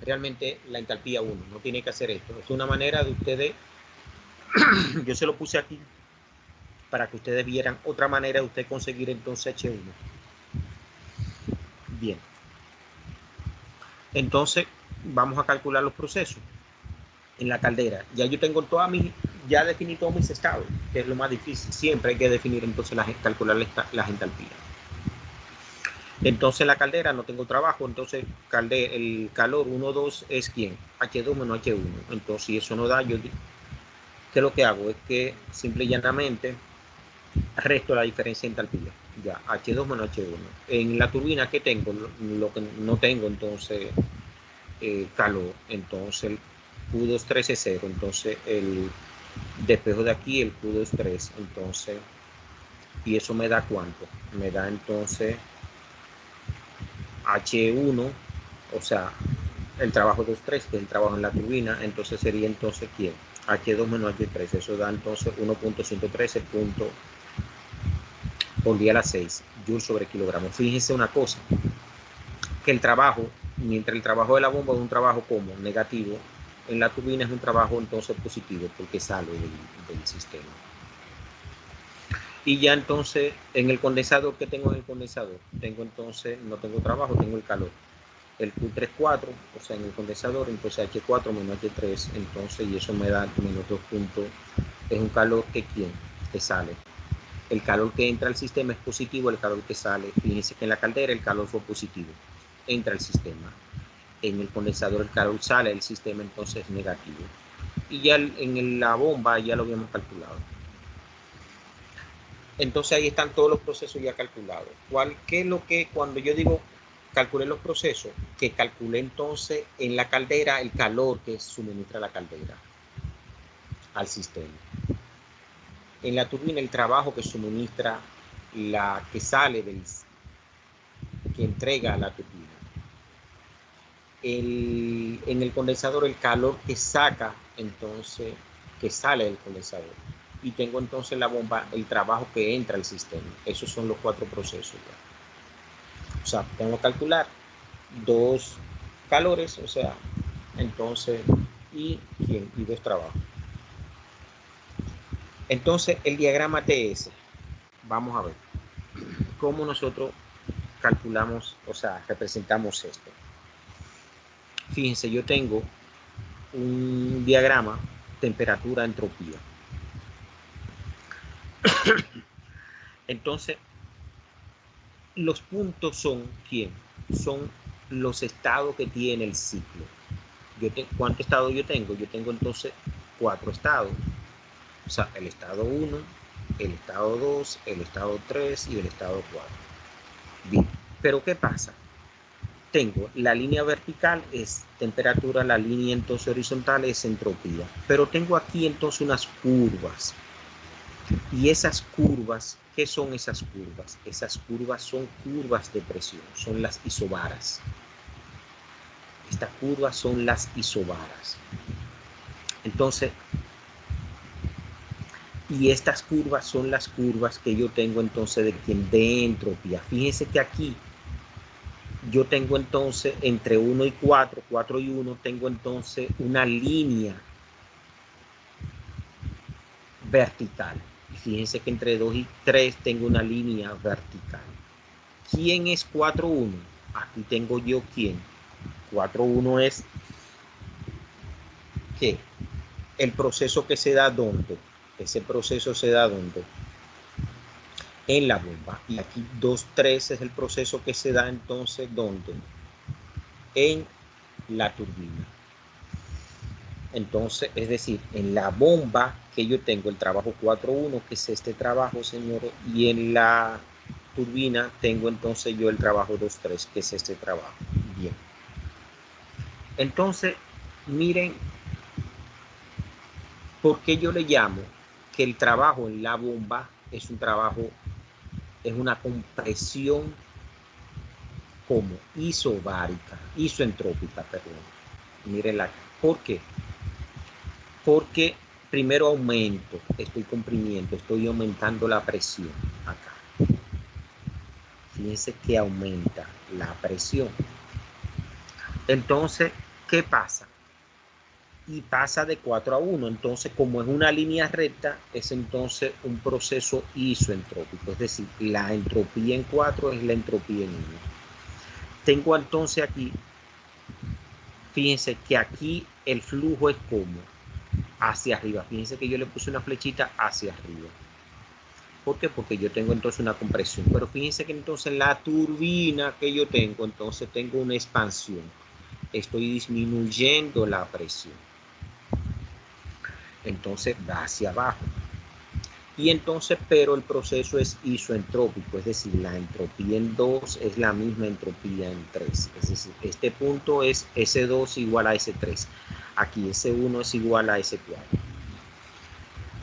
realmente la entalpía 1. No tiene que hacer esto. Es una manera de ustedes, yo se lo puse aquí para que ustedes vieran otra manera de usted conseguir entonces H1. Bien. Entonces, vamos a calcular los procesos. En la caldera, ya yo tengo ya definí todos mis estados, que es lo más difícil. Siempre hay que definir entonces, calcular las entalpías. Entonces, la caldera no tengo trabajo, entonces el calor 1, 2 es ¿quién? H2 menos H1. Entonces, si eso no da, ¿qué es lo que hago? Es que simple y llanamente resto la diferencia de entalpía. Ya, H2 menos H1. En la turbina, ¿qué tengo? Lo que no tengo, entonces, calor. Entonces, el Q2 3 es 0. Entonces, el despejo de aquí, el Q2 3. Entonces, ¿y eso me da cuánto? Me da entonces H1, o sea, el trabajo 2,3, que es el trabajo en la turbina. Entonces, sería entonces, ¿quién? H2 menos H3. Eso da entonces 1.113 por día a las 6 joules sobre kilogramo. Fíjense una cosa, que el trabajo, mientras el trabajo de la bomba es un trabajo como negativo, en la turbina es un trabajo entonces positivo porque sale del sistema. Y ya entonces en el condensador, ¿qué tengo en el condensador? Tengo entonces, no tengo trabajo, tengo el calor. El Q3 4, o sea en el condensador, entonces H4 menos H3, entonces, y eso me da menos 2 puntos. Es un calor que ¿quién? Que sale. El calor que entra al sistema es positivo, el calor que sale. Fíjense que en la caldera el calor fue positivo, entra al sistema. En el condensador el calor sale del sistema, entonces es negativo. Y ya en la bomba ya lo habíamos calculado. Entonces ahí están todos los procesos ya calculados. ¿Qué es lo que cuando yo digo calculé los procesos? Que calculé entonces en la caldera el calor que suministra la caldera al sistema. En la turbina el trabajo que suministra la que sale que entrega a la turbina. En el condensador el calor que saca entonces que sale del condensador. Y tengo entonces la bomba, el trabajo que entra al sistema. Esos son los 4 procesos ya. O sea, tengo que calcular 2 calores, o sea, entonces, y 2 trabajos. Entonces, el diagrama TS, vamos a ver cómo nosotros calculamos, o sea, representamos esto. Fíjense, yo tengo un diagrama temperatura, entropía. Entonces, los puntos son ¿quién? Son los estados que tiene el ciclo. ¿Cuántos estados yo tengo? Yo tengo entonces 4 estados. O sea, el estado 1, el estado 2, el estado 3 y el estado 4. Bien, pero ¿qué pasa? Tengo la línea vertical es temperatura, la línea entonces horizontal es entropía. Pero tengo aquí entonces unas curvas. Y esas curvas, ¿qué son esas curvas? Esas curvas son curvas de presión, son las isobaras. Estas curvas son las isobaras. Entonces, y estas curvas son las curvas que yo tengo entonces de entropía. Fíjense que aquí yo tengo entonces entre 1 y 4, 4 y 1, tengo entonces una línea vertical. Y fíjense que entre 2 y 3 tengo una línea vertical. ¿Quién es 4, 1? Aquí tengo yo quién. 4, 1 es ¿qué? El proceso que se da ¿dónde? Ese proceso se da ¿dónde? En la bomba. Y aquí 2, 3 es el proceso que se da entonces ¿dónde? En la turbina. Entonces, es decir, en la bomba que yo tengo el trabajo 4.1, que es este trabajo, señores, y en la turbina tengo entonces yo el trabajo 2.3, que es este trabajo. Bien. Entonces, miren, ¿por qué yo le llamo que el trabajo en la bomba es un trabajo, es una compresión como isoentrópica, perdón. Mírenla. ¿Por qué? Porque primero aumento, estoy comprimiendo, estoy aumentando la presión acá. Fíjense que aumenta la presión. Entonces, ¿qué pasa? Y pasa de 4 a 1. Entonces, como es una línea recta, es entonces un proceso isoentrópico. Es decir, la entropía en 4 es la entropía en 1. Tengo entonces aquí, fíjense que aquí el flujo es como hacia arriba. Fíjense que yo le puse una flechita hacia arriba. ¿Por qué? Porque yo tengo entonces una compresión. Pero fíjense que entonces la turbina que yo tengo, entonces tengo una expansión. Estoy disminuyendo la presión. Entonces va hacia abajo. Y entonces, pero el proceso es isoentrópico, es decir, la entropía en 2 es la misma entropía en 3. Es decir, este punto es S2 igual a S3. Aquí S1 es igual a S4.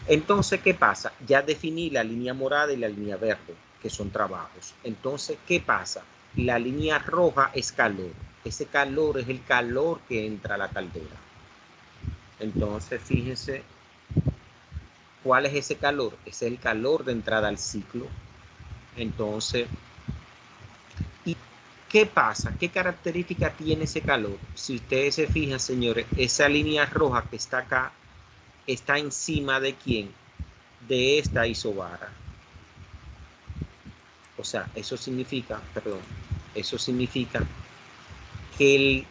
Entonces, ¿qué pasa? Ya definí la línea morada y la línea verde, que son trabajos. Entonces, ¿qué pasa? La línea roja es calor. Ese calor es el calor que entra a la caldera. Entonces, fíjense, ¿cuál es ese calor? Es el calor de entrada al ciclo. Entonces, ¿y qué pasa? ¿Qué característica tiene ese calor? Si ustedes se fijan, señores, esa línea roja que está acá, está encima de ¿quién? De esta isobara. O sea, eso significa que el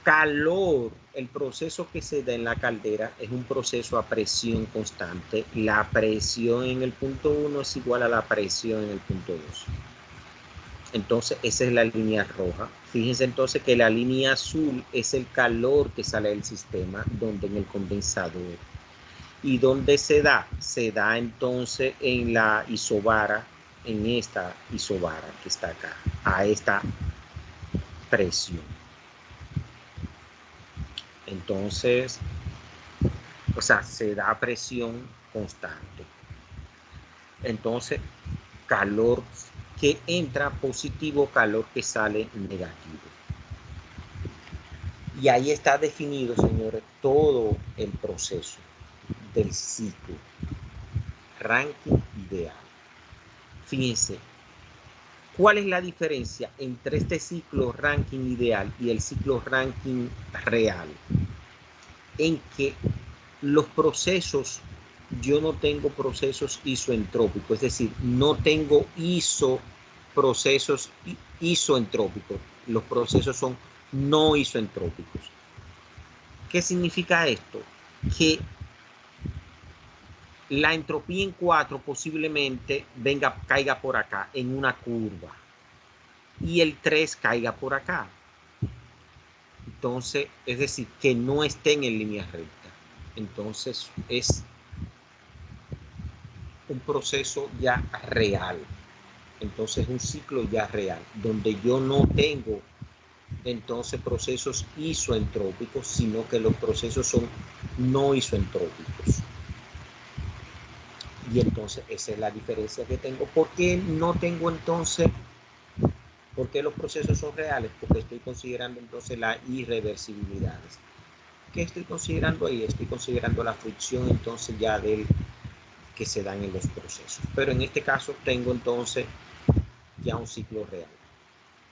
calor, el proceso que se da en la caldera es un proceso a presión constante. La presión en el punto 1 es igual a la presión en el punto 2. Entonces, esa es la línea roja. Fíjense entonces que la línea azul es el calor que sale del sistema, donde en el condensador. ¿Y dónde se da? Se da entonces en la isobara, en esta isobara que está acá, a esta presión. Entonces, o sea, se da presión constante. Entonces, calor que entra positivo, calor que sale negativo. Y ahí está definido, señores, todo el proceso del ciclo. Rankine ideal. Fíjense, ¿cuál es la diferencia entre este ciclo Rankine ideal y el ciclo Rankine real? En que los procesos, yo no tengo procesos isoentrópicos, es decir, no tengo procesos isoentrópicos. Los procesos son no isoentrópicos. ¿Qué significa esto? Que la entropía en 4 posiblemente caiga por acá en una curva y el 3 caiga por acá. Entonces, es decir, que no estén en línea recta. Entonces, es un proceso ya real. Entonces, un ciclo ya real, donde yo no tengo entonces procesos isoentrópicos, sino que los procesos son no isoentrópicos. Y entonces esa es la diferencia que tengo. ¿Por qué no tengo entonces? ¿Por qué los procesos son reales? Porque estoy considerando entonces la irreversibilidad. ¿Qué estoy considerando ahí? Estoy considerando la fricción entonces ya del que se dan en los procesos. Pero en este caso tengo entonces ya un ciclo real.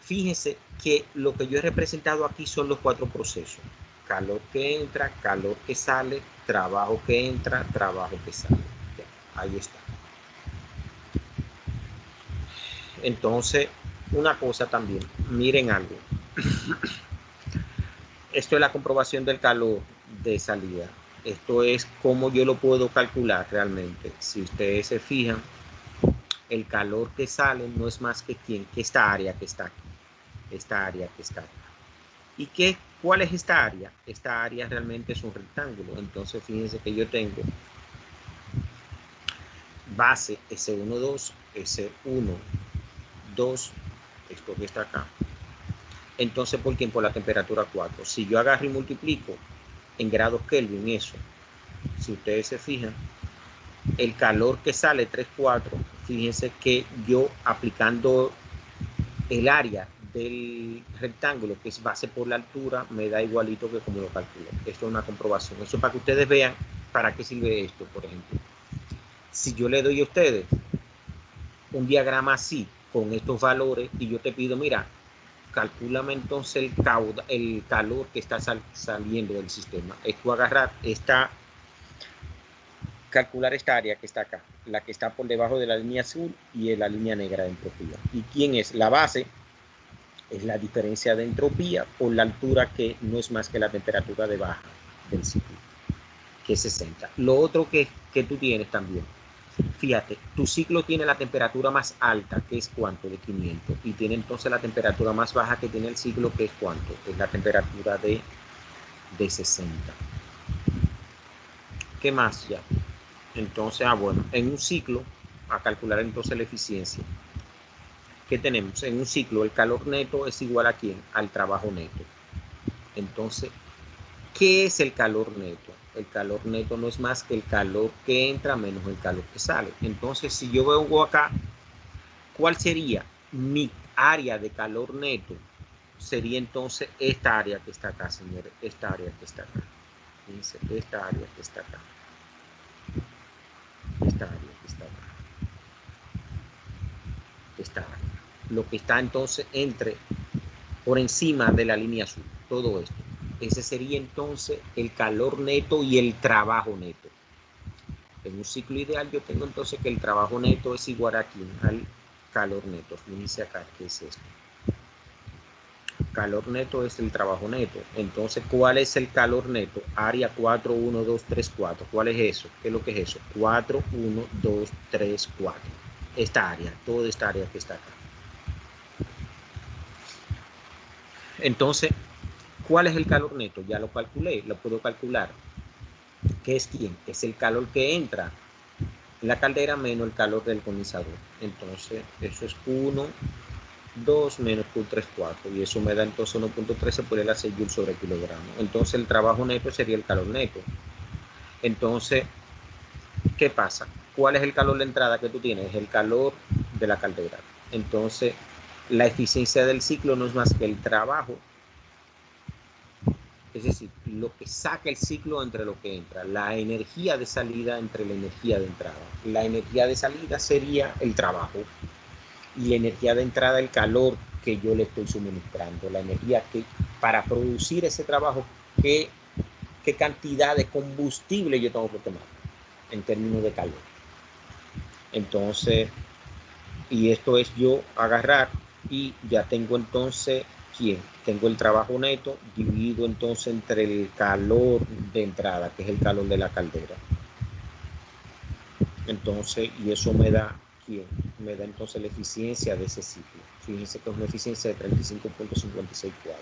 Fíjense que lo que yo he representado aquí son los 4 procesos. Calor que entra, calor que sale, trabajo que entra, trabajo que sale. Ya, ahí está. Entonces, una cosa también, miren algo. Esto es la comprobación del calor de salida. Esto es cómo yo lo puedo calcular realmente. Si ustedes se fijan, el calor que sale no es más que esta área que está aquí. Esta área que está aquí. ¿Y cuál es esta área? Esta área realmente es un rectángulo. Entonces, fíjense que yo tengo base S1, 2, S1, 2, esto que está acá. Entonces, ¿por quién? Por la temperatura 4. Si yo agarro y multiplico en grados Kelvin eso, si ustedes se fijan, el calor que sale 3, 4, fíjense que yo aplicando el área del rectángulo, que es base por la altura, me da igualito que como lo calculo. Esto es una comprobación. Eso para que ustedes vean para qué sirve esto, por ejemplo. Si yo le doy a ustedes un diagrama así, con estos valores, y yo te pido, mira, calcúlame entonces el calor que está saliendo del sistema. Es tú agarrar calcular esta área que está acá, la que está por debajo de la línea azul y la línea negra de entropía. ¿Y quién es? La base es la diferencia de entropía por la altura, que no es más que la temperatura de baja del ciclo, que es 60. Lo otro que tú tienes también, fíjate, tu ciclo tiene la temperatura más alta, que es ¿cuánto? De 500, y tiene entonces la temperatura más baja que tiene el ciclo, que es ¿cuánto? Es la temperatura de 60. ¿Qué más ya? Entonces, bueno, en un ciclo, a calcular entonces la eficiencia. ¿Qué tenemos? En un ciclo, el calor neto es igual a ¿quién? Al trabajo neto. Entonces, ¿qué es el calor neto? El calor neto no es más que el calor que entra menos el calor que sale. Entonces, si yo veo acá, ¿cuál sería mi área de calor neto? Sería entonces esta área que está acá, señores. Esta área que está acá. Fíjense, esta área que está acá. Esta área que está acá. Esta área. Lo que está entonces por encima de la línea azul. Todo esto. Ese sería entonces el calor neto y el trabajo neto. En un ciclo ideal yo tengo entonces que el trabajo neto es igual aquí al calor neto. Fíjense acá, ¿qué es esto? Calor neto es el trabajo neto. Entonces, ¿cuál es el calor neto? Área 4, 1, 2, 3, 4. ¿Cuál es eso? ¿Qué es lo que es eso? 4, 1, 2, 3, 4. Esta área, toda esta área que está acá. Entonces, ¿cuál es el calor neto? Ya lo calculé, lo puedo calcular. ¿Qué es quién? Es el calor que entra en la caldera menos el calor del condensador. Entonces, eso es 1, 2 menos Q3, 4. Y eso me da entonces 1.13 por el AC Joule sobre kilogramo. Entonces, el trabajo neto sería el calor neto. Entonces, ¿qué pasa? ¿Cuál es el calor de entrada que tú tienes? El calor de la caldera. Entonces, la eficiencia del ciclo no es más que el trabajo, es decir, lo que saca el ciclo entre lo que entra, la energía de salida entre la energía de entrada. La energía de salida sería el trabajo y la energía de entrada el calor que yo le estoy suministrando, la energía que para producir ese trabajo, qué cantidad de combustible yo tengo que tomar en términos de calor. Entonces, y esto es yo agarrar y ya tengo entonces ¿quién? Tengo el trabajo neto dividido entonces entre el calor de entrada, que es el calor de la caldera. Entonces, y eso me da ¿quién? Me da entonces la eficiencia de ese ciclo. Fíjense que es una eficiencia de 35.564.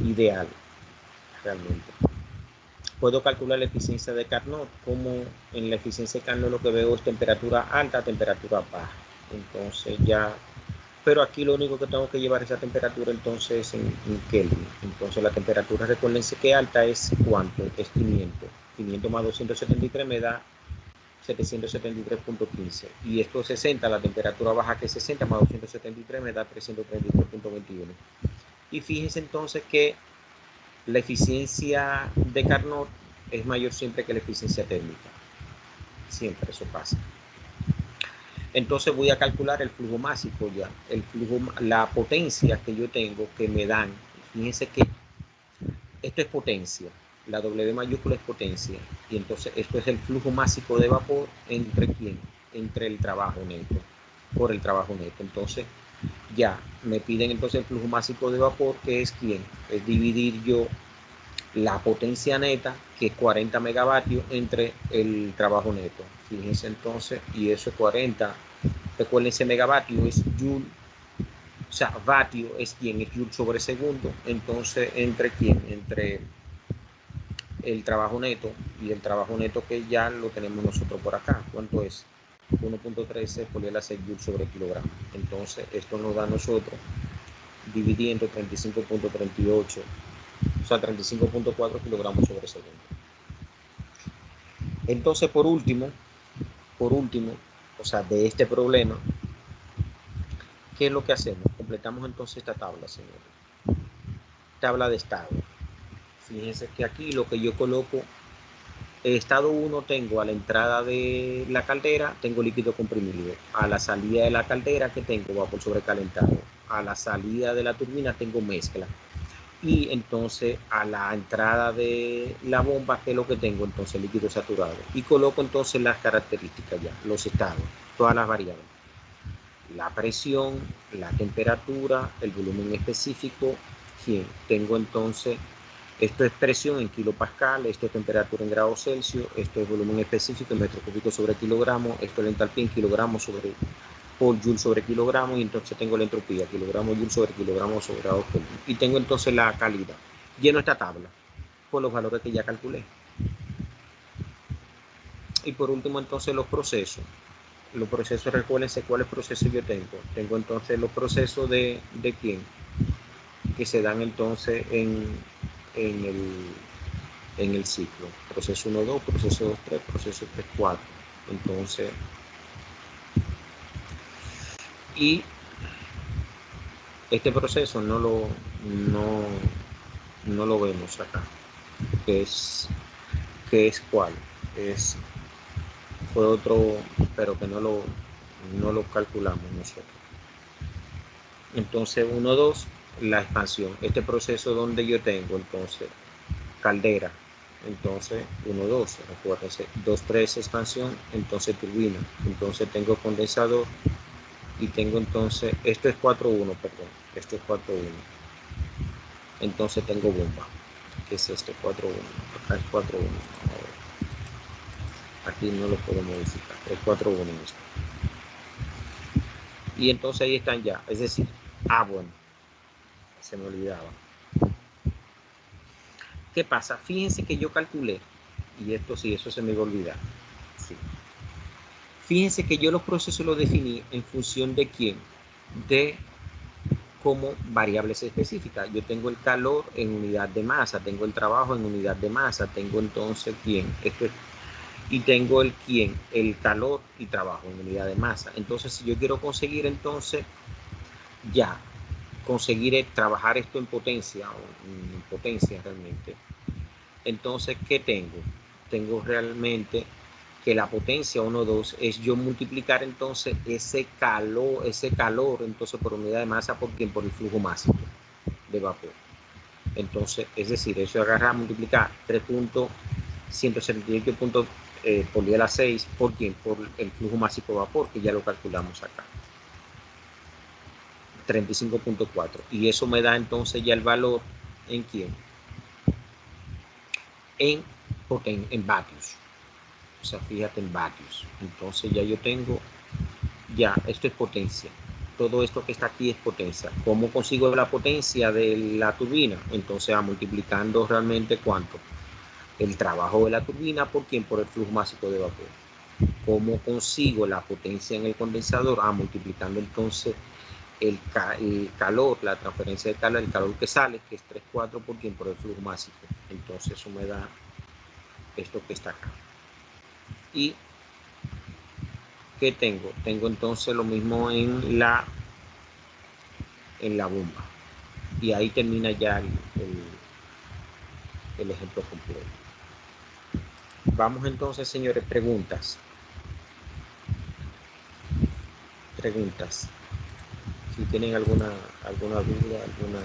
Ideal, realmente. Puedo calcular la eficiencia de Carnot, como en la eficiencia de Carnot lo que veo es temperatura alta, temperatura baja. Entonces ya, pero aquí lo único que tengo que llevar esa temperatura entonces en Kelvin. Entonces la temperatura, recuérdense que alta es ¿cuánto? Es 500. 500 más 273 me da 773.15. Y esto es 60, la temperatura baja que es 60 más 273 me da 333.21. Y fíjense entonces que la eficiencia de Carnot es mayor siempre que la eficiencia térmica. Siempre eso pasa. Entonces voy a calcular el flujo másico ya. El flujo, la potencia que yo tengo que me dan. Fíjense que esto es potencia. La W mayúscula es potencia. Y entonces esto es el flujo másico de vapor entre quién? Entre el trabajo neto. Por el trabajo neto. Entonces ya me piden entonces el flujo másico de vapor, que es quién? Es dividir yo la potencia neta, que es 40 megavatios, entre el trabajo neto. Fíjense entonces, y eso es 40. Recuérdense, megavatio es joule, o sea, vatio es quién, es joule sobre segundo. Entonces, ¿entre quién? Entre el trabajo neto y el trabajo neto que ya lo tenemos nosotros por acá. ¿Cuánto es? 1.13 por el AC joule sobre kilogramo. Entonces, esto nos da a nosotros dividiendo 35.38, o sea, 35.4 kilogramos sobre segundo. Entonces, por último, o sea, de este problema, ¿qué es lo que hacemos? Completamos entonces esta tabla, señores. Tabla de estado. Fíjense que aquí lo que yo coloco, estado 1 tengo a la entrada de la caldera, tengo líquido comprimido. A la salida de la caldera, que tengo vapor sobrecalentado. a la salida de la turbina tengo mezcla. Y entonces a la entrada de la bomba, ¿qué es lo que tengo? Entonces líquido saturado. Y coloco entonces las características ya, los estados, todas las variables. La presión, la temperatura, el volumen específico. ¿Quién? Tengo entonces, esto es presión en kilopascal, esto es temperatura en grados Celsius, esto es volumen específico en metro cúbico sobre kilogramo, esto es la entalpía en kilogramos sobre por joule sobre kilogramo, y entonces tengo la entropía, kilogramo joule sobre kilogramo sobre grados Kelvin. Y tengo entonces la calidad. Lleno esta tabla con los valores que ya calculé. Y por último entonces los procesos. Los procesos, recuérdense cuáles procesos yo tengo. Tengo entonces los procesos de quién, que se dan entonces en el ciclo. Proceso 1, 2, proceso 2, 3, proceso 3, 4. Entonces, y este proceso no lo vemos acá. Que es cuál. Fue otro, pero que no lo calculamos nosotros. Entonces 1, 2, la expansión. Este proceso donde yo tengo entonces caldera, entonces 1, 2, recuérdense, 2, 3 expansión, entonces turbina, entonces tengo condensador y tengo entonces, esto es 4, 1, perdón, esto es 4, 1, entonces tengo bomba, que es este 4, 1, acá es 4, 1, aquí no lo puedo modificar, es 4, 1 esto. Y entonces ahí están ya, es decir, bueno, se me olvidaba. ¿Qué pasa? Fíjense que yo calculé, y esto sí, eso se me iba a olvidar. Sí. Fíjense que yo los procesos los definí en función de quién, de como variables específicas. Yo tengo el calor en unidad de masa, tengo el trabajo en unidad de masa, tengo entonces quién, y tengo el quién, el calor y trabajo en unidad de masa. Entonces, si yo quiero conseguir entonces ya conseguir trabajar esto en potencia realmente, entonces ¿qué tengo? Tengo realmente que la potencia 1, 2 es yo multiplicar entonces ese calor entonces por unidad de masa por el flujo máximo de vapor. Entonces, es decir, eso agarra multiplicar 3.178 puntos por 10 a la 6 por el flujo máximo de vapor, que ya lo calculamos acá. 35.4, y eso me da entonces ya el valor en quién, en vatios, o sea, fíjate en vatios. Entonces ya yo tengo, ya esto es potencia, todo esto que está aquí es potencia. ¿Cómo consigo la potencia de la turbina? Entonces multiplicando realmente cuánto, el trabajo de la turbina por el flujo máximo de vapor. ¿Cómo consigo la potencia en el condensador? Multiplicando entonces el calor, la transferencia de calor, el calor que sale, que es 3,4 por el flujo máximo. Entonces eso me da esto que está acá. Y ¿qué tengo? Tengo entonces lo mismo en la bomba. Y ahí termina ya el ejemplo completo. Vamos entonces, señores, preguntas. Si tienen alguna duda, alguna